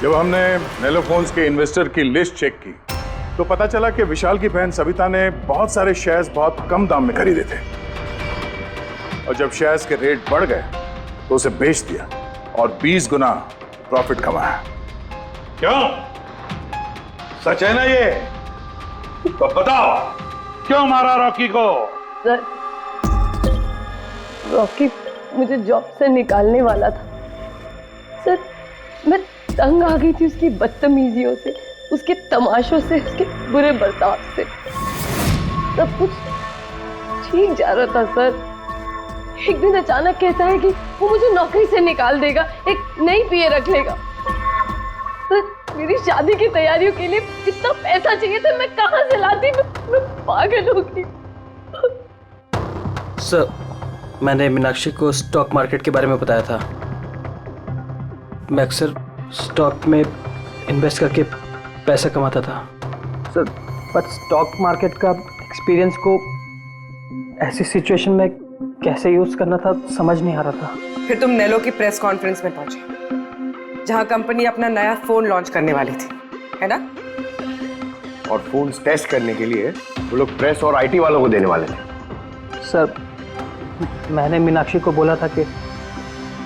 जब हमने नेलोफोन्स के इन्वेस्टर की लिस्ट चेक की तो पता चला कि विशाल की बहन सविता ने बहुत सारे शेयर्स बहुत कम दाम में खरीदे थे, और जब शेयर्स के रेट बढ़ गए तो उसे बेच दिया और 20 गुना प्रॉफिट कमाया। क्यों? सच है ना ये? तो बताओ क्यों मारा रॉकी को? सर, रॉकी मुझे जॉब से निकालने वाला था। सर, मैं तंग आ गई थी उसकी बदतमीजियों से, उसके तमाशों से, उसके बुरे बर्ताव से। सब कुछ ठीक जा रहा था सर। एक दिन अचानक कहता है कि वो मुझे नौकरी से निकाल देगा, एक नई पीए रख लेगा। तो मेरी शादी की तैयारियों के लिए कितना पैसा चाहिए था, मैं कहां से लाती? मैं पागल हो गई। सर, मैंने मीनाक्षी को स्टॉक मार्केट के बारे में बताया था। मैं अक्सर स्टॉक में इन्वेस्ट करके पैसा कमाता था। सर, बट स्टॉक मार्केट का एक्सपीरियंस को ऐसी सिचुएशन में कैसे यूज करना था समझ नहीं आ रहा था। फिर तुम नेलो की प्रेस कॉन्फ्रेंस में पहुंचे जहां कंपनी अपना नया फोन लॉन्च करने वाली थी, है ना? और फोन टेस्ट करने के लिए वो लोग प्रेस और आईटी वालों को देने वाले थे। सर, मैंने मीनाक्षी को बोला था कि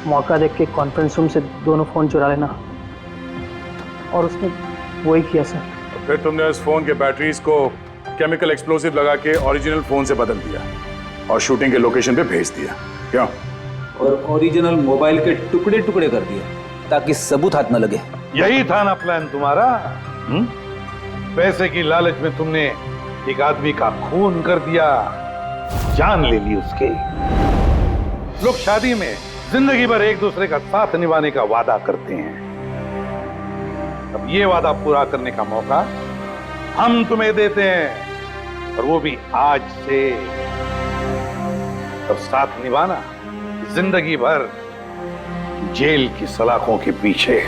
मौका देख के कॉन्फ्रेंस रूम से दोनों फोन चुरा लेना, और उसने वही किया सर। फिर तुमने उस फोन के बैटरीज को केमिकल एक्सप्लोसिव लगा के ओरिजिनल फोन से बदल दिया और शूटिंग के लोकेशन पे भेज दिया, क्यों? और ओरिजिनल मोबाइल के टुकड़े टुकड़े कर दिए ताकि सबूत हाथ न लगे। यही था ना प्लान तुम्हारा? पैसे की लालच में तुमने एक आदमी का खून कर दिया, जान ले ली उसके। लोग शादी में जिंदगी भर एक दूसरे का साथ निभाने का वादा करते हैं। अब ये वादा पूरा करने का मौका हम तुम्हें देते हैं, और वो भी आज से। अब साथ निभाना जिंदगी भर जेल की सलाखों के पीछे।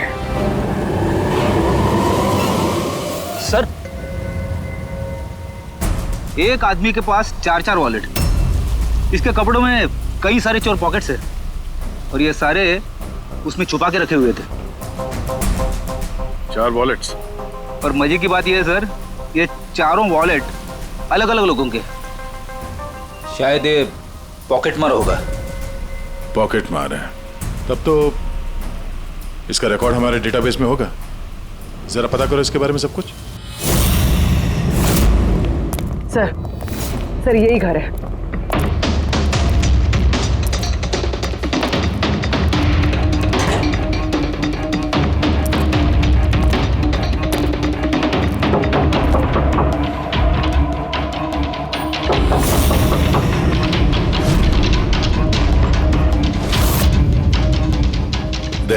सर, एक आदमी के पास 4-4 वॉलेट, इसके कपड़ों में कई सारे चोर पॉकेट्स हैं, और ये सारे उसमें छुपा के रखे हुए थे। 4 वॉलेट्स? और मजे की बात यह है सर, ये चारों वॉलेट अलग अलग लोगों के। शायद ये पॉकेट मार होगा। पॉकेट मार है? तब तो इसका रिकॉर्ड हमारे डेटाबेस में होगा। जरा पता करो इसके बारे में सब कुछ। सर यही घर है।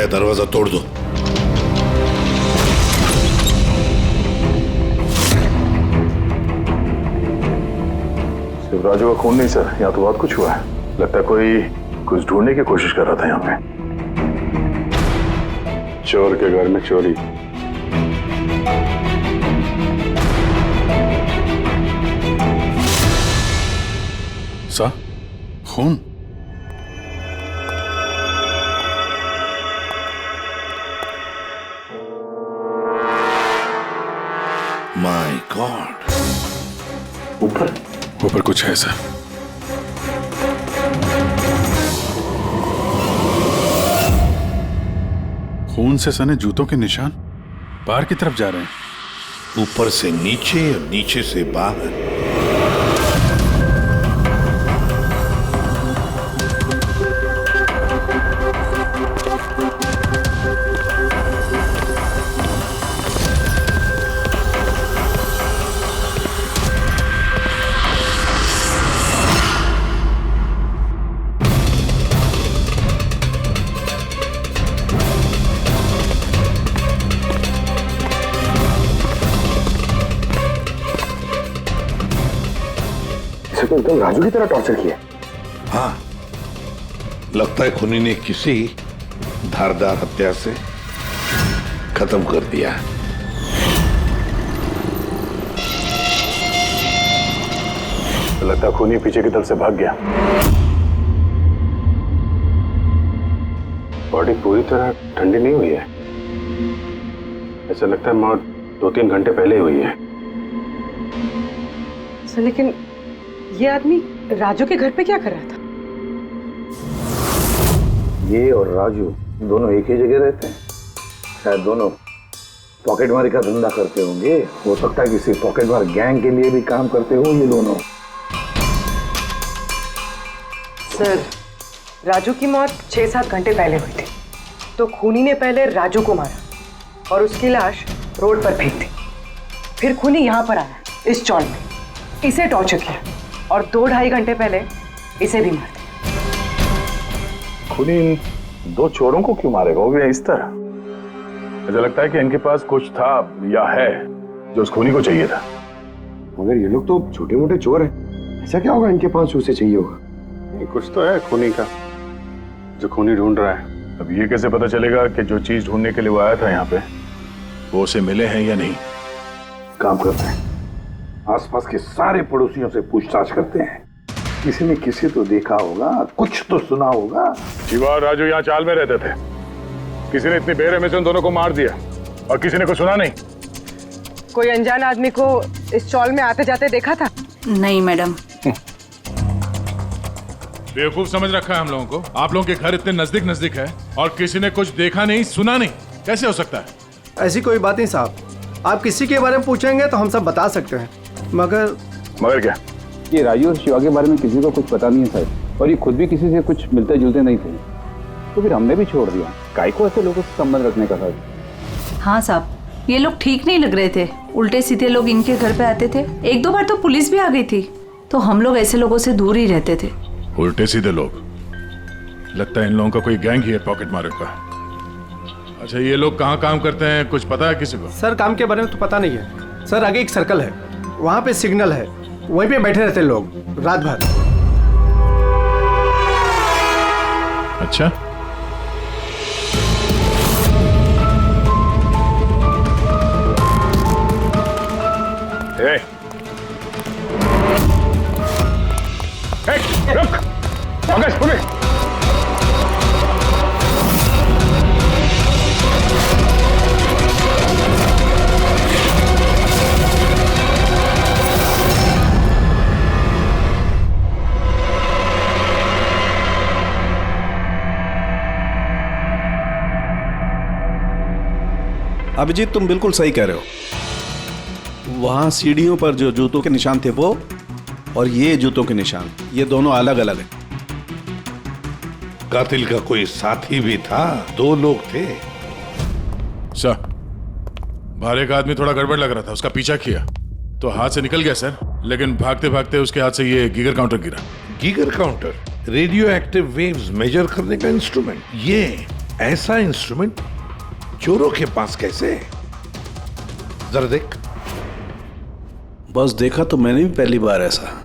दरवाजा तोड़ दो। सिर्फ राजू का खून नहीं सर, यहाँ तो बहुत कुछ हुआ है। लगता है कोई कुछ ढूंढने की कोशिश कर रहा था यहाँ पे। चोर के घर में चोरी। सा खून? My God. ऊपर कुछ है सर। खून से सने जूतों के निशान बाहर की तरफ जा रहे हैं। ऊपर से नीचे और नीचे से बाहर। तो एकदम राजू की तरह टॉर्चर किया। हाँ, लगता है खूनी ने किसी धारदार हत्या से खत्म कर दिया। लगता है खूनी पीछे की तरफ से भाग गया। बॉडी पूरी तरह ठंडी नहीं हुई है। ऐसा लगता है मौत 2-3 घंटे पहले हुई है। सर, लेकिन ये आदमी राजू के घर पे क्या कर रहा था? ये और राजू दोनों एक ही जगह रहते हैं। शायद दोनों पॉकेटमारी का धंधा करते होंगे। हो सकता है किसी पॉकेटमार गैंग के लिए भी काम करते हो ये दोनों। सर, राजू की मौत 6-7 घंटे पहले हुई थी, तो खूनी ने पहले राजू को मारा और उसकी लाश रोड पर फेंक दी। फिर खूनी यहाँ पर आया, इस चौल में, इसे टॉर्चर किया और 2-2.5 घंटे पहले इसे भी मार दिया। खूनी इन 2 चोरों को क्यों मारेगा वो भी इस तरह? मुझे लगता है कि इनके पास कुछ था या है जो उस खूनी को चाहिए था। मगर ये लोग तो छोटे मोटे चोर हैं, ऐसा क्या होगा इनके पास उसे चाहिए होगा? कुछ तो है खूनी का जो खूनी ढूंढ रहा है। अब ये कैसे पता चलेगा कि जो चीज ढूंढने के लिए वो आया था यहाँ पे वो उसे मिले हैं या नहीं? काम करते हैं, आसपास के सारे पड़ोसियों से पूछताछ करते हैं। किसी ने किसी तो देखा होगा, कुछ तो सुना होगा। शिवा और राजू यहाँ चाल में रहते थे। किसी ने इतनी बेरहमी से उन दोनों को मार दिया और किसी ने कुछ सुना नहीं। कोई अनजान आदमी को इस चौल में आते जाते देखा था? नहीं मैडम। बेवकूफ समझ रखा है हम लोगों को। आप लोगों के घर इतने नजदीक नजदीक है और किसी ने कुछ देखा नहीं सुना नहीं, कैसे हो सकता है? ऐसी कोई बात नहीं साहब, आप किसी के बारे में पूछेंगे तो हम सब बता सकते हैं, मगर क्या? ये राजू और शिवा के बारे में किसी को कुछ पता नहीं है साहब, और ये खुद भी किसी से कुछ मिलते जुलते नहीं थे, तो फिर हमने भी छोड़ दिया। काय को ऐसे लोगों से संबंध रखने का साहब? हाँ साहब, ये लोग ठीक नहीं लग रहे थे। उल्टे सीधे लोग इनके घर पे आते थे। एक दो बार तो पुलिस भी आ गई थी, तो हम लोग ऐसे लोगों से दूर ही रहते थे। उल्टे सीधे लोग? लगता है इन लोगों का कोई गैंग ही है पॉकेट मार का। अच्छा, ये लोग कहाँ काम करते हैं, कुछ पता है किसी को? सर काम के बारे में तो पता नहीं है सर। आगे एक सर्कल है, वहाँ पे सिग्नल है, वहीं पे बैठे रहते लोग रात भर। अच्छा, रुक! पुलिस! अभिजीत, तुम बिल्कुल सही कह रहे हो। वहां सीढ़ियों पर जो जूतों के निशान थे वो, और ये जूतों के निशान, ये दोनों अलग अलग हैं। कातिल का कोई साथी भी था, 2 लोग थे। सर, बाहर एक आदमी थोड़ा गड़बड़ लग रहा था, उसका पीछा किया तो हाथ से निकल गया सर, लेकिन भागते भागते उसके हाथ से ये गीगर काउंटर गिरा। Geiger counter? Radio active waves measure करने का इंस्ट्रूमेंट? ये ऐसा इंस्ट्रूमेंट चोरों के पास कैसे? जरा देख। बस देखा तो मैंने भी पहली बार ऐसा।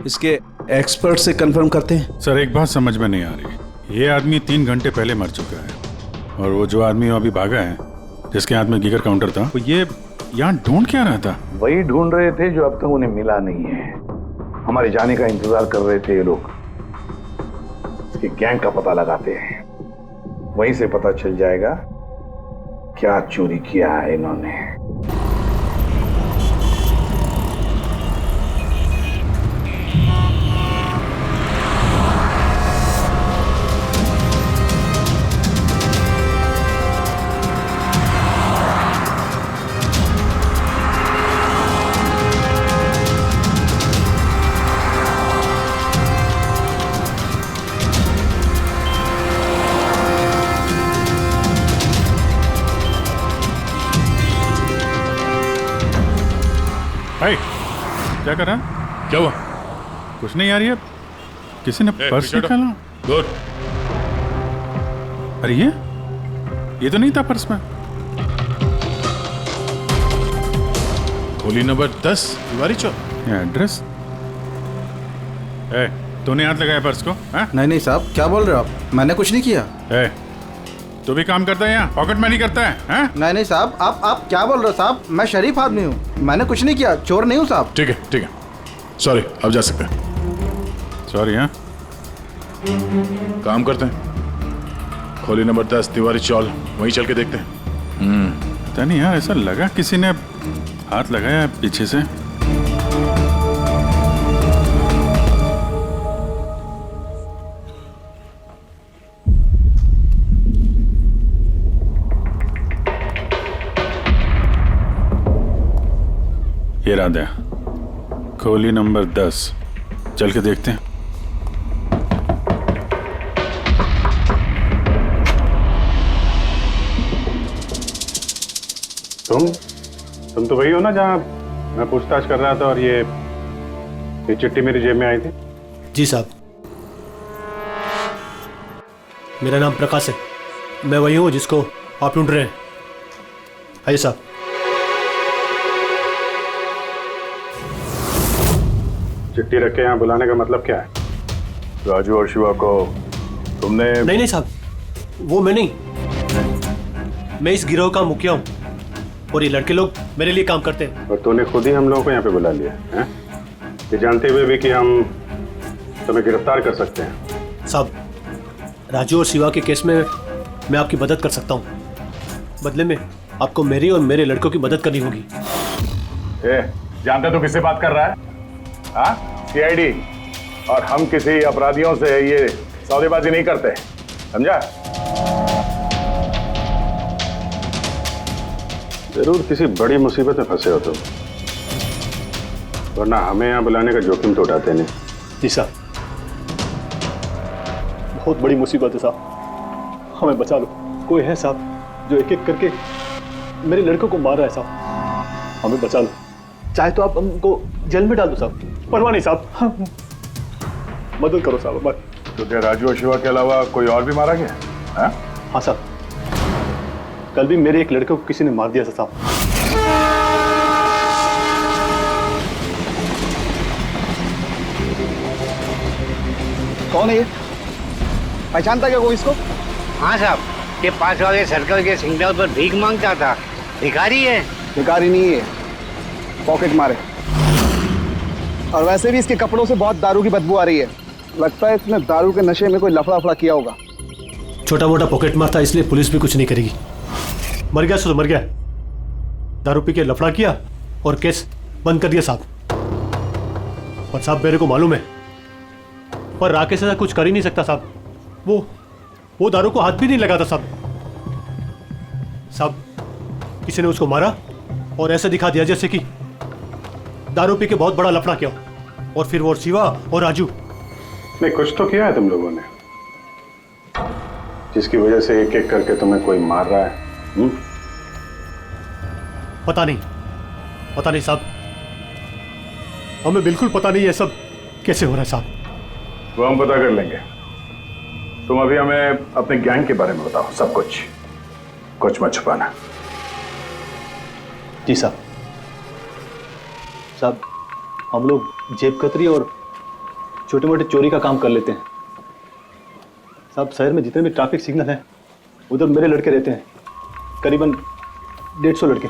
इसके एक्सपर्ट से कंफर्म करते हैं। सर, एक बात समझ में नहीं आ रही। ये आदमी 3 घंटे पहले मर चुका है, और वो जो आदमी अभी भागा है, जिसके हाथ में गीगर काउंटर था, वो ये यहाँ ढूंढ क्या रहा था? वही ढूंढ रहे थे जो अब तक उन्हें मिला नहीं है। हमारे जाने का इंतजार कर रहे थे ये लोग। इसके गैंग का पता लगाते हैं, वहीं से पता चल जाएगा क्या चोरी किया है इन्होंने। भाई, क्या कर रहा है? क्या हुआ? कुछ नहीं यार, ये किसी ने पर्स निकाला। गुड। अरे ये तो नहीं था पर्स में। गोली नंबर 10 तिवारी चौक। एड्रेस? तूने हाथ लगाया पर्स को? नहीं साहब, क्या बोल रहे हो आप? मैंने कुछ नहीं किया। तू भी काम करता है यहाँ, पॉकेट मनी करता है? नहीं साहब, आप क्या बोल रहे हो साहब? मैं शरीफ आदमी हूँ, मैंने कुछ नहीं किया, चोर नहीं हूँ साहब। ठीक है, सॉरी, अब जा सकते हैं। सॉरी। हाँ, काम करते हैं, खोली नंबर 10 तिवारी चौल, वहीं चल के देखते हैं। पता नहीं यार, ऐसा लगा किसी ने हाथ लगाया पीछे से। ये राधा, खोली नंबर 10, चल के देखते हैं। तुम तो वही हो ना जहाँ मैं पूछताछ कर रहा था और ये चिट्ठी मेरी जेब में आई थी? जी साहब, मेरा नाम प्रकाश है, मैं वही हूँ जिसको आप ढूंढ रहे हैं। आइए साहब। चिट्ठी रख के यहाँ बुलाने का मतलब क्या है? राजू और शिवा को तुमने? नहीं साहब, वो मैं नहीं, मैं इस गिरोह का मुखिया हूँ। और ये लड़के लोग मेरे लिए काम करते हैं। और तूने खुद ही हम लोगों को यहाँ पे बुला लिया है, ये जानते हुए भी कि हम तुम्हें गिरफ्तार कर सकते हैं। साहब, राजू और शिवा के केस में मैं आपकी मदद कर सकता हूँ। बदले में आपको मेरी और मेरे लड़कों की मदद करनी होगी। जानते तो किससे बात कर रहा है? हाँ, सीआईडी। और हम किसी अपराधियों से ये सौदेबाजी नहीं करते, समझा? जरूर किसी बड़ी मुसीबत में फंसे हो तुम, वरना हमें यहाँ बुलाने का जोखिम तो उठाते नहीं। जी साहब, बहुत बड़ी मुसीबत है साहब, हमें बचा लो। कोई है साहब जो एक एक करके मेरे लड़कों को मार रहा है साहब, हमें बचा लो। चाहे तो आप हमको जेल में डाल दो साहब, परवाह नहीं साहब, मदद करो साहब हमारी। तो क्या राजू और शिवा के अलावा कोई और भी मारा गया? हाँ साहब, कल भी मेरे एक लड़के को किसी ने मार दिया था साहब। कौन है ये? पहचानता क्या कोई इसको? हाँ साहब, ये 5 वाले सर्कल के सिग्नल पर भीख मांगता था। भिखारी है? भिखारी नहीं है, पॉकेट मारे। और वैसे भी इसके कपड़ों से बहुत दारू की बदबू आ रही है। लगता है इसने दारू के नशे में कोई लफड़ा किया होगा। छोटा मोटा पॉकेट मार था, इसलिए पुलिस भी कुछ नहीं करेगी। मर गया तो मर गया, दारू पी के लफड़ा किया और केस बंद कर दिया साहब। और साहब मेरे को मालूम है, पर राकेश ऐसा कुछ कर ही नहीं सकता साहब। वो दारू को हाथ भी नहीं लगाता साहब। साहब, किसी ने उसको मारा और ऐसा दिखा दिया जैसे कि दारू पी के बहुत बड़ा लफड़ा किया, और फिर वो शिवा और राजू। नहीं, कुछ तो किया है तुम लोगों ने, जिसकी वजह से एक एक करके तुम्हें कोई मार रहा है। पता नहीं साहब, हमें बिल्कुल पता नहीं ये सब कैसे हो रहा है साहब। वो हम पता कर लेंगे। तुम अभी हमें अपने गैंग के बारे में बताओ, सब कुछ मत छुपाना। जी साहब। साहब, हम लोग जेब कतरी और छोटे मोटे चोरी का काम कर लेते हैं साहब। शहर में जितने भी ट्रैफिक सिग्नल हैं उधर मेरे लड़के रहते हैं, करीबन 150 लड़के।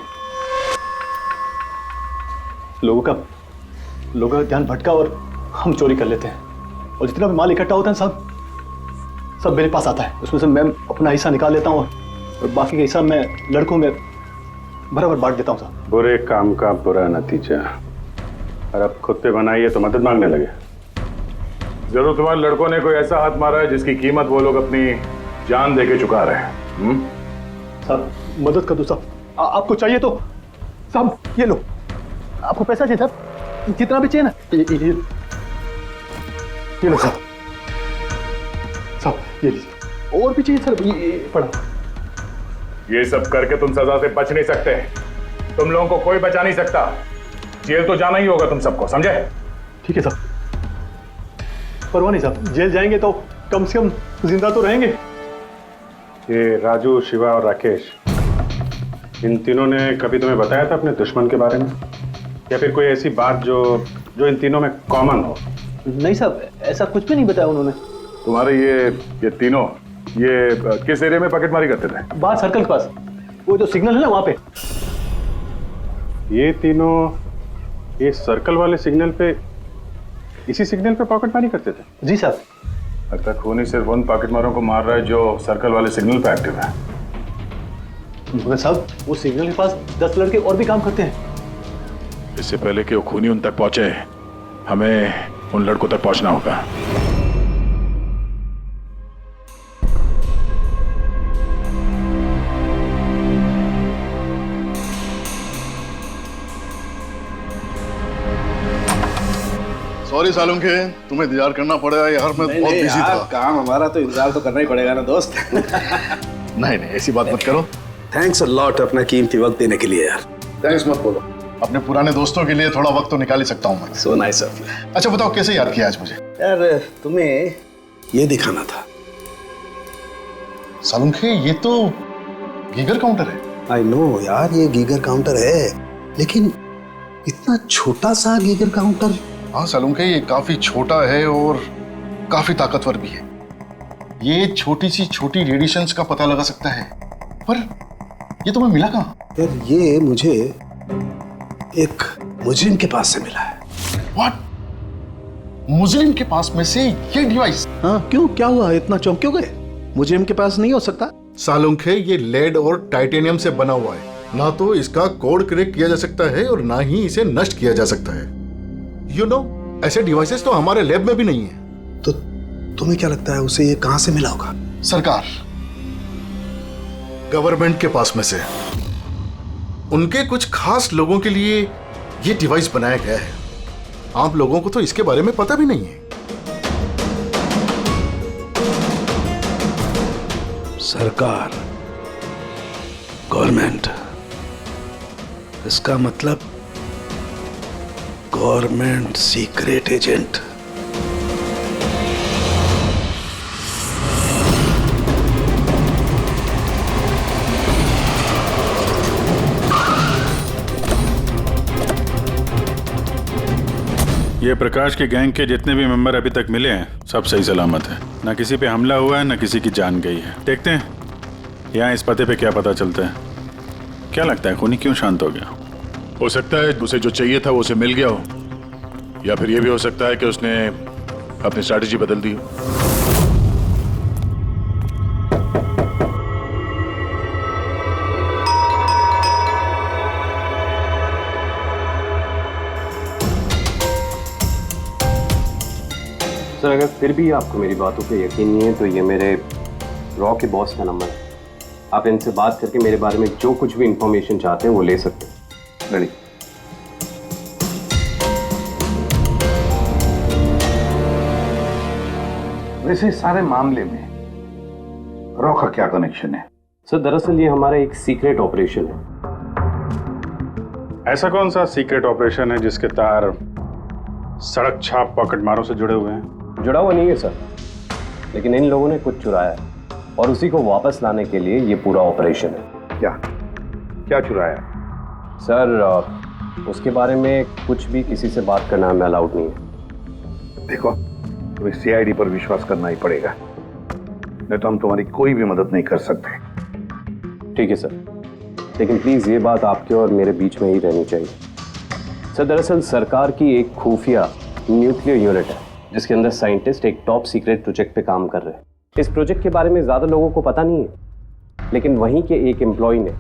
लोगों का ध्यान भटका और हम चोरी कर लेते हैं, और जितना भी माल इकट्ठा होता है साहब, सब मेरे पास आता है। उसमें से मैं अपना हिस्सा निकाल लेता हूँ और बाकी का हिस्सा मैं लड़कों में बराबर बांट देता हूँ साहब। बुरे काम का बुरा नतीजा। और अब खुद पे बनाई है तो मदद मांगने लगे। जरूर तुम्हारे लड़कों ने कोई ऐसा हाथ मारा है जिसकी कीमत वो लोग अपनी जान देके चुका रहे हैं। साहब, मदद कर दो साहब। आपको चाहिए तो साहब ये लो, आपको पैसा चाहिए साहब, जितना भी चाहिए ना ये लो साहब। साहब ये लीजिए, और भी चाहिए सर, ये पड़ा। ये सब करके तुम सजा से बच नहीं सकते। तुम लोगों को कोई बचा नहीं सकता। जेल तो जाना ही होगा तुम सबको, समझे? ठीक है साहब, परवाह नहीं साहब, जेल जाएंगे तो कम से कम जिंदा तो रहेंगे। ये राजू, शिवा और राकेश, इन तीनों ने कभी तुम्हें बताया था अपने दुश्मन के बारे में, या फिर कोई ऐसी बात जो इन तीनों में कॉमन हो? नहीं साहब, ऐसा कुछ भी नहीं बताया उन्होंने। तुम्हारे ये तीनों ये किस एरिया में पॉकेटमारी करते थे? बाहर सर्कल के पास, वो जो सिग्नल है ना वहां पे। ये तीनों ये सर्कल वाले सिग्नल पे, इसी सिग्नल पे पॉकेटमारी करते थे? जी साहब। लगता है खूनी सिर्फ उन पॉकेटमारों को मार रहा है जो सर्कल वाले सिग्नल पे एक्टिव है। मगर साहब, वो सिग्नल के पास 10 लड़के और भी काम करते हैं। इससे पहले कि वो खूनी उन तक पहुंचे, हमें उन लड़कों तक पहुंचना होगा। सॉरी सालुंखे, तुम्हें इंतजार करना पड़ेगा यार, मैं बहुत बिजी था। काम हमारा तो इंतजार तो करना ही पड़ेगा ना दोस्त। नहीं ऐसी बात मत करो। थैंक्स अ लॉट अपना कीमती वक्त देने के लिए यार। थैंक्स मत बोलो, अपने पुराने दोस्तों के लिए थोड़ा वक्त तो निकाल ही सकता हूँ मैं। So nice of you. अच्छा बताओ, कैसे याद किया आज मुझे? यार तुम्हें ये दिखाना था। सालुंखे, ये तो गीगर काउंटर है। आई नो यार, ये गीगर काउंटर है, लेकिन इतना छोटा सा गीगर काउंटर। हाँ सालुंखे, ये काफी छोटा है और काफी ताकतवर भी है। ये छोटी सी छोटी रेडिएशंस का पता लगा सकता है, पर ये तुम्हें मिला कहाँ? यार ये मुझे एक मुजरिम के पास से मिला है। व्हाट? मुजरिम के पास में से ये डिवाइस? हाँ, क्यों, क्या हुआ, इतना चौंक क्यों गए? मुजरिम के पास नहीं हो सकता? सालुंखे, ये लेड और टाइटेनियम से बना हुआ है। ना तो इसका कोड क्रैक किया जा सकता है और ना ही इसे नष्ट किया जा सकता है। यू नो, ऐसे डिवाइसेस तो हमारे लैब में भी नहीं है। तो तुम्हें क्या लगता है उसे ये कहां से मिला होगा? सरकार, गवर्नमेंट के पास में से। उनके कुछ खास लोगों के लिए ये डिवाइस बनाया गया है। आप लोगों को तो इसके बारे में पता भी नहीं है। सरकार, गवर्नमेंट, इसका मतलब गवर्नमेंट सीक्रेट एजेंट। ये प्रकाश के गैंग के जितने भी मेंबर अभी तक मिले हैं सब सही सलामत है। ना किसी पे हमला हुआ है, ना किसी की जान गई है। देखते हैं यहाँ इस पते पे क्या पता चलता है। क्या लगता है खूनी क्यों शांत हो गया? हो सकता है उसे जो चाहिए था वो उसे मिल गया हो, या फिर ये भी हो सकता है कि उसने अपनी स्ट्रैटेजी बदल दी हो। सर, अगर फिर भी आपको मेरी बातों पे यकीन नहीं है तो ये मेरे रॉ के बॉस का नंबर है। आप इनसे बात करके मेरे बारे में जो कुछ भी इंफॉर्मेशन चाहते हैं वो ले सकते हैं। रेडी? वैसे इस सारे मामले में रॉ का क्या कनेक्शन है? सर, दरअसल ये हमारा एक सीक्रेट ऑपरेशन है। ऐसा कौन सा सीक्रेट ऑपरेशन है जिसके तार सड़क छाप पॉकेट मारों से जुड़े हुए हैं? जुड़ा हुआ नहीं है सर, लेकिन इन लोगों ने कुछ चुराया है और उसी को वापस लाने के लिए ये पूरा ऑपरेशन है। क्या क्या चुराया? सर, उसके बारे में कुछ भी किसी से बात करना हमें अलाउड नहीं है। देखो, तुम्हें सीआईडी पर विश्वास करना ही पड़ेगा, नहीं तो हम तुम्हारी कोई भी मदद नहीं कर सकते। ठीक है सर, लेकिन प्लीज ये बात आपके और मेरे बीच में ही रहनी चाहिए। सर, दरअसल सरकार की एक खुफिया न्यूक्लियर यूनिट है जिसके अंदर साइंटिस्ट एक टॉप सीक्रेट प्रोजेक्ट पे काम कर रहे हैं। इस प्रोजेक्ट के बारे में ज्यादा लोगों को पता नहीं है, लेकिन वहीं के एक एम्प्लॉय ने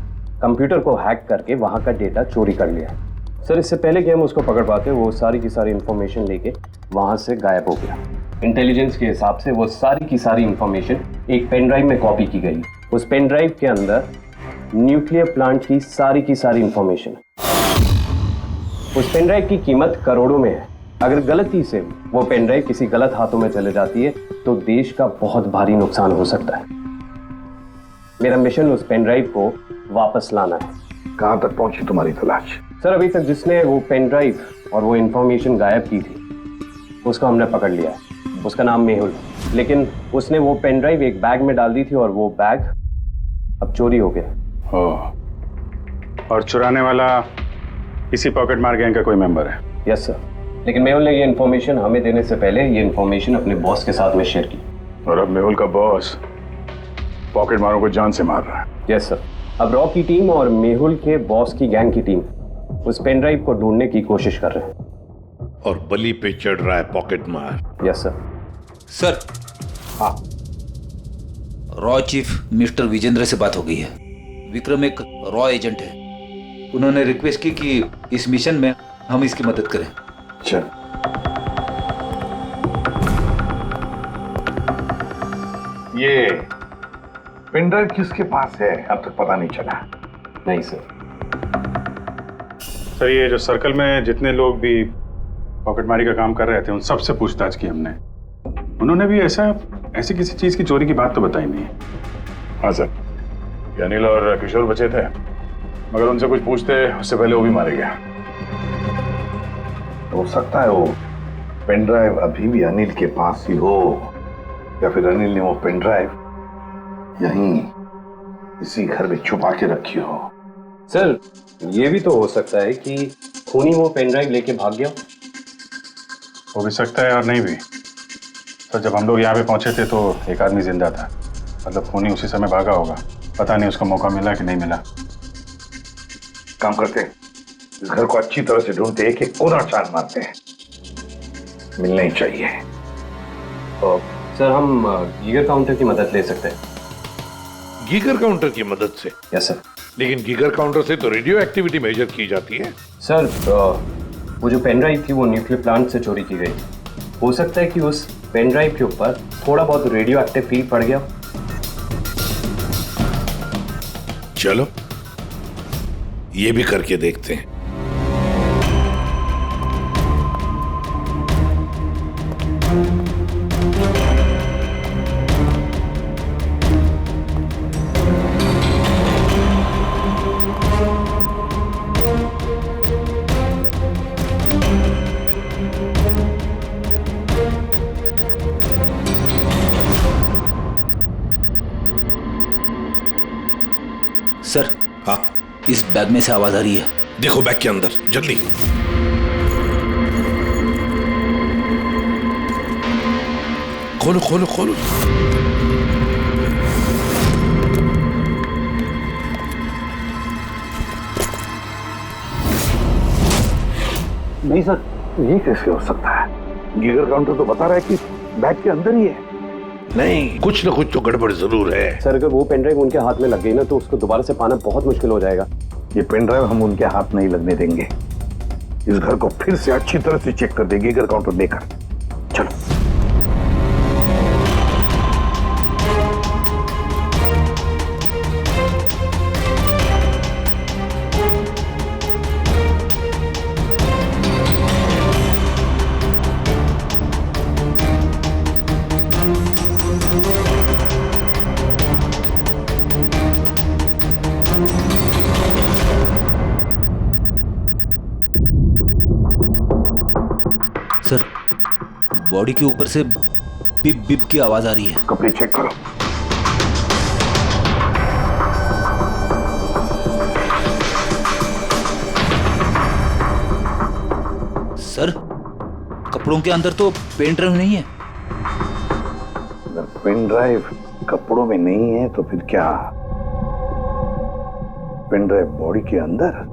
कंप्यूटर को हैक करके वहां का डेटा चोरी कर लिया। सर, इससे पहले कि हम उसको पकड़ पाते वो सारी की सारी इंफॉर्मेशन लेके वहां से गायब हो गया। इंटेलिजेंस के हिसाब से वो सारी की सारी इंफॉर्मेशन एक पेन ड्राइव में कॉपी की गई। उस पेन ड्राइव के अंदर न्यूक्लियर प्लांट की सारी इंफॉर्मेशन। उस पेन ड्राइव की कीमत करोड़ों में है। अगर गलती से वो पेन ड्राइव किसी गलत हाथों में चले जाती है तो देश का बहुत भारी नुकसान हो सकता है। मेरा मिशन उस पेन ड्राइव को वापस लाना है। कहां तक पहुंची तुम्हारी तलाश? सर, अभी तक जिसने वो पेन ड्राइव और वो इंफॉर्मेशन गायब की थी उसको हमने पकड़ लिया है। उसका नाम मेहुल, लेकिन उसने वो पेन ड्राइव एक बैग में डाल दी थी और वो बैग अब चोरी हो गया। और चुराने वाला इसी पॉकेट मार गैंग का कोई मेंबर है? यस सर, लेकिन मेहुल ने ये इन्फॉर्मेशन हमें देने से पहले ये इन्फॉर्मेशन अपने बॉस के साथ में शेयर की। और अब मेहुल का बॉस पॉकेट मारों को जान से मार रहा है। यस सर, अब रॉ की टीम और मेहुल के बॉस की गैंग की टीम उस पेन ड्राइव को ढूंढने की कोशिश कर रहे हैं। और बलि पे चढ़ रहा है पॉकेट मार। Yes sir. सर, हाँ, रॉ चीफ मिस्टर विजेंद्र से बात हो गई है। विक्रम एक रॉ एजेंट है। उन्होंने रिक्वेस्ट की कि इस मिशन में हम इसकी मदद करें। चल। ये पेन ड्राइव किसके पास है अब तक पता नहीं चला? नहीं सर। सर, ये जो सर्कल में जितने लोग भी पॉकेटमारी का काम कर रहे थे उन सबसे पूछताछ की हमने। उन्होंने भी ऐसी किसी चीज की चोरी की बात तो बताई नहीं। हाँ सर, ये अनिल और किशोर बचे थे, मगर उनसे कुछ पूछते उससे पहले वो भी मारे गया। हो सकता है वो पेन ड्राइव अभी भी अनिल के पास ही हो, या फिर अनिल ने वो पेन ड्राइव यहीं इसी घर में छुपा के रखी हो। सर, ये भी तो हो सकता है कि खूनी वो पेन ड्राइव लेके भाग गया। हो भी सकता है और नहीं भी। सर, जब हम लोग यहाँ पे पहुंचे थे तो एक आदमी जिंदा था, मतलब खूनी उसी समय भागा होगा। पता नहीं उसको मौका मिला कि नहीं मिला। काम करते हैं, इस घर को अच्छी तरह से ढूंढते, एक एक कोना चार मारते हैं, मिलना ही चाहिए। सर हम गीगर काउंटर की मदद ले सकते हैं। गीगर काउंटर की मदद से? Yes sir. लेकिन गीगर काउंटर से तो रेडियो एक्टिविटी मेजर की जाती है। सर वो जो पेन ड्राइव थी वो न्यूक्लियर प्लांट से चोरी की गई। हो सकता है कि उस पेन ड्राइव के ऊपर थोड़ा बहुत रेडियो एक्टिव फील पड़ गया। चलो ये भी करके देखते हैं। सर, हाँ, इस बैग में से आवाज आ रही है। देखो बैग के अंदर, जल्दी। खोलो खोलो खोलो। नहीं सर, ये कैसे हो सकता है? गीगर काउंटर तो बता रहा है कि बैग के अंदर ही है। नहीं, कुछ ना कुछ तो गड़बड़ जरूर है। सर अगर वो पेन ड्राइव उनके हाथ में लग गई ना तो उसको दोबारा से पाना बहुत मुश्किल हो जाएगा। ये पेन ड्राइव हम उनके हाथ नहीं लगने देंगे। इस घर को फिर से अच्छी तरह से चेक कर देंगे गीगर काउंटर लेकर। चलो। सर, बॉडी के ऊपर से बिप बिप की आवाज आ रही है। कपड़े चेक करो। सर, कपड़ों के अंदर तो पेन ड्राइव नहीं है। अगर पेन ड्राइव कपड़ों में नहीं है तो फिर क्या? पेन ड्राइव बॉडी के अंदर?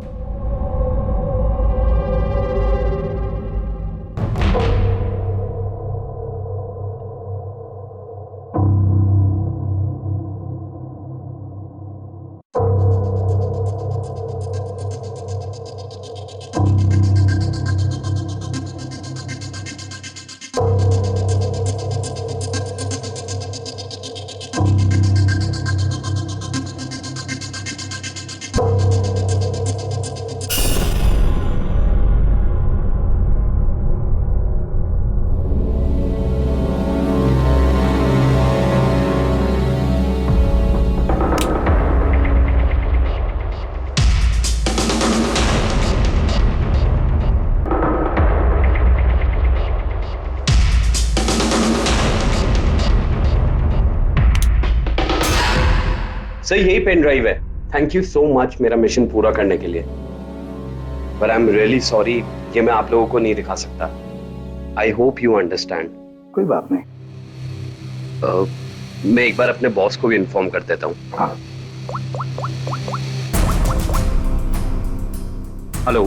सर यही पेन ड्राइव है। थैंक यू सो मच मेरा मिशन पूरा करने के लिए। पर आई एम रियली सॉरी, ये मैं आप लोगों को नहीं दिखा सकता। I hope you understand. कोई बात नहीं। मैं एक बार अपने बॉस को भी इन्फॉर्म कर देता हूँ। हाँ। हेलो,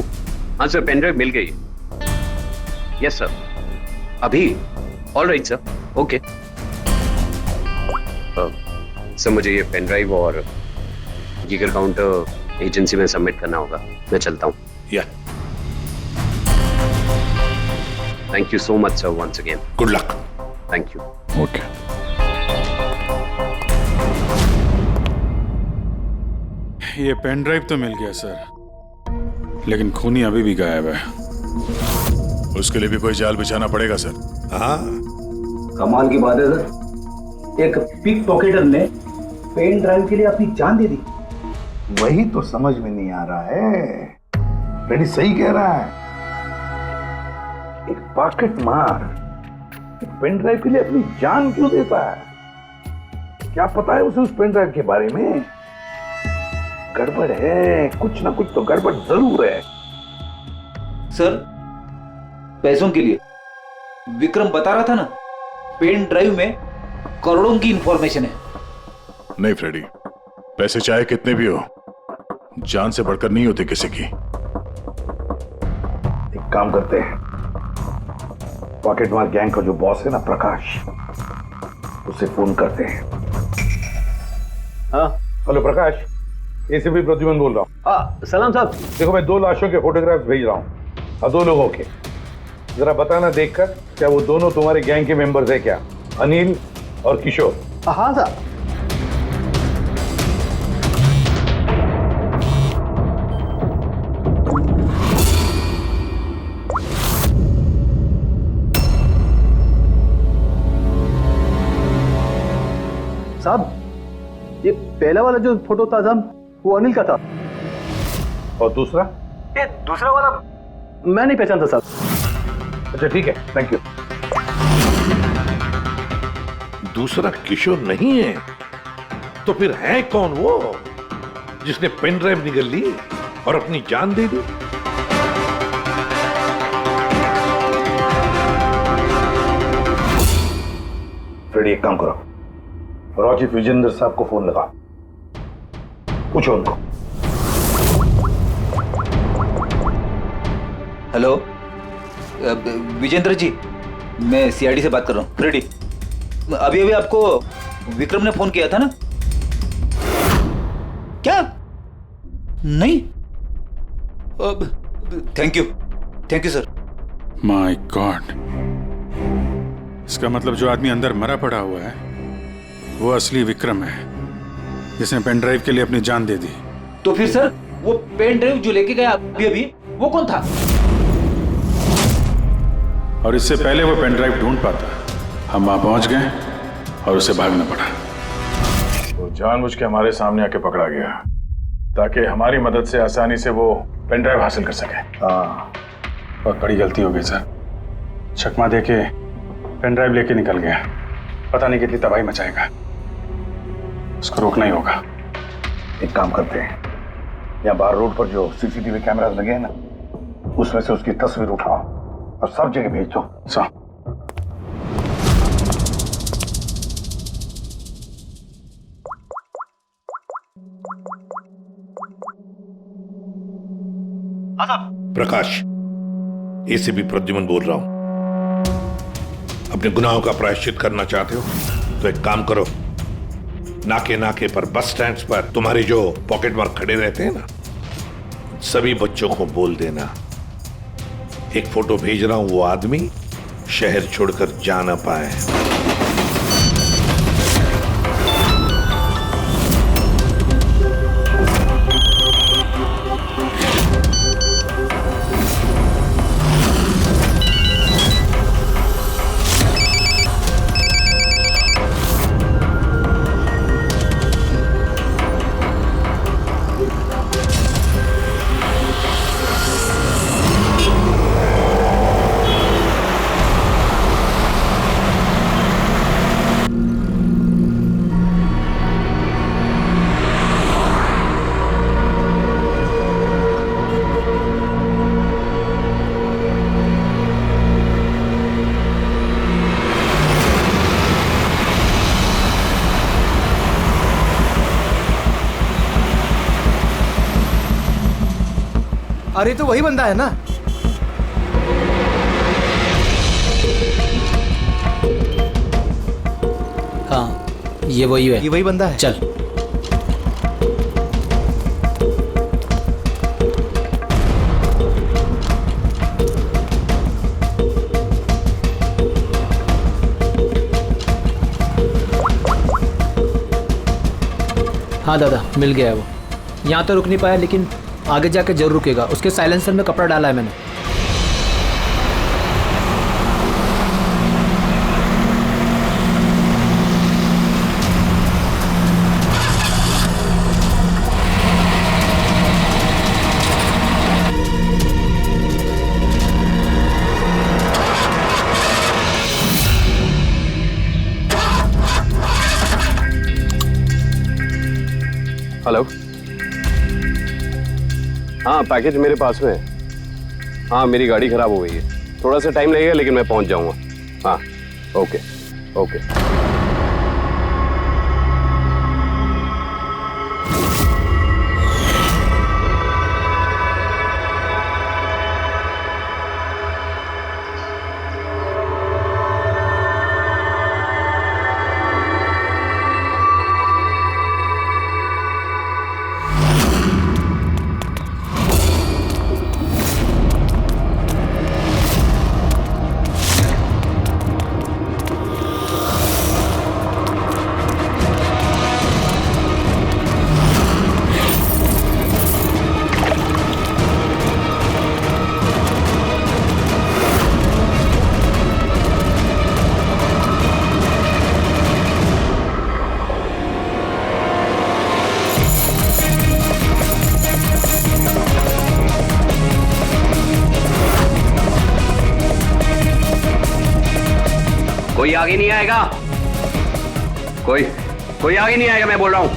हाँ सर, पेन ड्राइव मिल गई। यस सर, अभी? All right sir, okay. Sir मुझे ये पेन ड्राइव और गीगर काउंटर एजेंसी में सबमिट करना होगा। मैं चलता हूँ। Yeah. Thank you so much sir once again. Good luck. Thank you. Okay. ये पेन ड्राइव तो मिल गया सर, लेकिन खूनी अभी भी गायब है। उसके लिए भी कोई जाल बिछाना पड़ेगा सर। हाँ, कमाल की बात है सर, एक पिक पॉकेटर ने पेन ड्राइव के लिए अपनी जान दे दी। वही तो समझ में नहीं आ रहा है। रेडी सही कह रहा है। एक पॉकेट मार एक पेन ड्राइव के लिए अपनी जान क्यों देता है? क्या पता है उसे उस पेन ड्राइव के बारे में? गड़बड़ है, कुछ ना कुछ तो गड़बड़ जरूर है। सर, पैसों के लिए विक्रम बता रहा था ना, पेन ड्राइव में करोड़ों की इंफॉर्मेशन है। नहीं फ्रेडी, पैसे चाहे कितने भी हो, जान से बढ़कर नहीं होती किसी की। एक काम करते हैं, पॉकेटमार गैंग का जो बॉस है ना प्रकाश, उसे फोन करते हैं। हाँ हेलो प्रकाश, एसीपी प्रद्युमन बोल रहा हूँ। सलाम साहब। देखो मैं 2 लाशों के फोटोग्राफ्स भेज रहा हूँ और 2 लोगों के, जरा बताना देखकर क्या वो दोनों तुम्हारे गैंग के मेंबर्स है क्या, अनिल और किशोर। हाँ साहब। साहब ये पहला वाला जो फोटो था साहब वो अनिल का था, और दूसरा? ये दूसरा वाला मैं नहीं पहचानता साहब। अच्छा ठीक है, थैंक यू। दूसरा किशोर नहीं है तो फिर है कौन वो जिसने पेन ड्राइव निगल ली और अपनी जान दे दी? फ्रेडी एक काम करो, रॉचिफ विजेंद्र साहब को फोन लगा, पूछो उनको। हेलो विजेंद्र जी, मैं सीआईडी से बात कर रहा हूँ। फ्रेडी, अभी अभी आपको विक्रम ने फोन किया था ना? क्या? नहीं? Thank you sir. My God, इसका मतलब जो आदमी अंदर मरा पड़ा हुआ है वो असली विक्रम है, जिसने पेन ड्राइव के लिए अपनी जान दे दी। तो फिर सर वो पेन ड्राइव जो लेके गया अभी अभी वो कौन था? और इससे पहले वो पेन ड्राइव ढूंढ पाता, हम वहां पहुंच गए और उसे भागना पड़ा। वो जानबूझ के हमारे सामने आके पकड़ा गया ताकि हमारी मदद से आसानी से वो पेन ड्राइव हासिल कर सके। हाँ, बहुत बड़ी गलती हो गई सर। चकमा देके पेन ड्राइव लेके निकल गया, पता नहीं कितनी तबाही मचाएगा, उसको रोकना ही होगा। एक काम करते हैं, यहाँ बाहर रोड पर जो सीसीटीवी कैमरास लगे हैं ना, उसमें से उसकी तस्वीर उठाओ और सब जगह भेज दो। प्रकाश, एसीपी प्रद्युमन बोल रहा हूं। अपने गुनाहों का प्रायश्चित करना चाहते हो तो एक काम करो, नाके नाके पर, बस स्टैंड्स पर तुम्हारे जो पॉकेट मार खड़े रहते हैं ना, सभी बच्चों को बोल देना एक फोटो भेज रहा हूं, वो आदमी शहर छोड़कर जा ना पाए। अरे तो वही बंदा है ना? हाँ ये वही है। ये वही बंदा है। चल। हाँ दादा मिल गया है वो। यहाँ तो रुक नहीं पाया लेकिन आगे जाके जरूर रुकेगा। उसके साइलेंसर में कपड़ा डाला है मैंने। हेलो, हाँ पैकेज मेरे पास में है। हाँ मेरी गाड़ी खराब हो गई है, थोड़ा सा टाइम लगेगा लेकिन मैं पहुंच जाऊंगा। हाँ ओके ओके। आगे नहीं आएगा? कोई आगे नहीं आएगा, मैं बोल रहा हूं।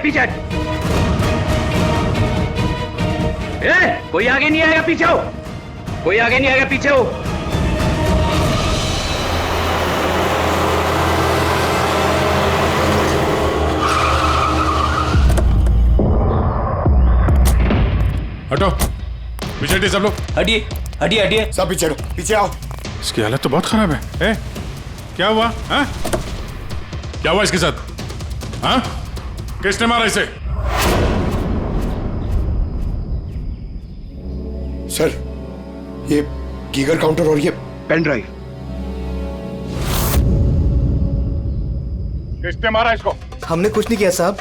पीछे कोई आगे नहीं आएगा, पीछे हो। कोई आगे नहीं आएगा, पीछे हो। हटो, पीछे हटिए सब लोग। हटिए हटिए हटिए, सब पीछे हटो, पीछे आओ। इसकी हालत तो बहुत खराब है। क्या हुआ? हाँ? क्या हुआ इसके साथ? हाँ? किसने मारा इसे? सर, ये गीगर काउंटर और ये पेन ड्राइव। किसने मारा इसको? हमने कुछ नहीं किया साहब,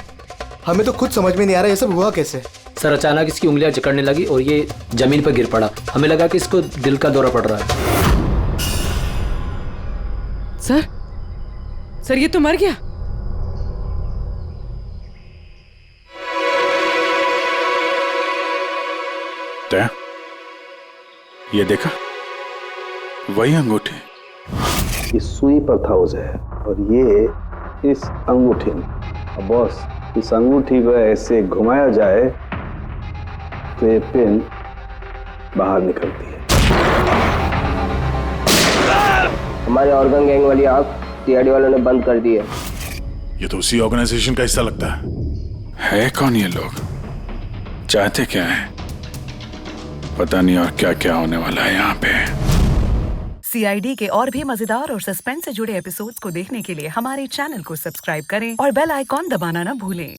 हमें तो खुद समझ में नहीं आ रहा ये सब हुआ कैसे। सर अचानक इसकी उंगलियां जकड़ने लगी और ये जमीन पर गिर पड़ा। हमें लगा कि इसको दिल का दौरा पड़ रहा है। सर ये तो मर गया। क्या? ये देखा? वही अंगूठी। ये सुई पर था उसे और ये इस अंगूठी में। अब बॉस, इस अंगूठी को ऐसे घुमाया जाए तो ये पिन बाहर निकलती है। हमारे ऑर्गन गैंग वाली आंख सीआईडी वालों ने बंद कर दी है। ये तो उसी ऑर्गेनाइजेशन का हिस्सा लगता है कौन ये लोग? चाहते क्या है? पता नहीं, और क्या क्या होने वाला है यहाँ पे। सीआईडी के और भी मजेदार और सस्पेंस से जुड़े एपिसोड्स को देखने के लिए हमारे चैनल को सब्सक्राइब करें और बेल आइकॉन दबाना ना भूलें।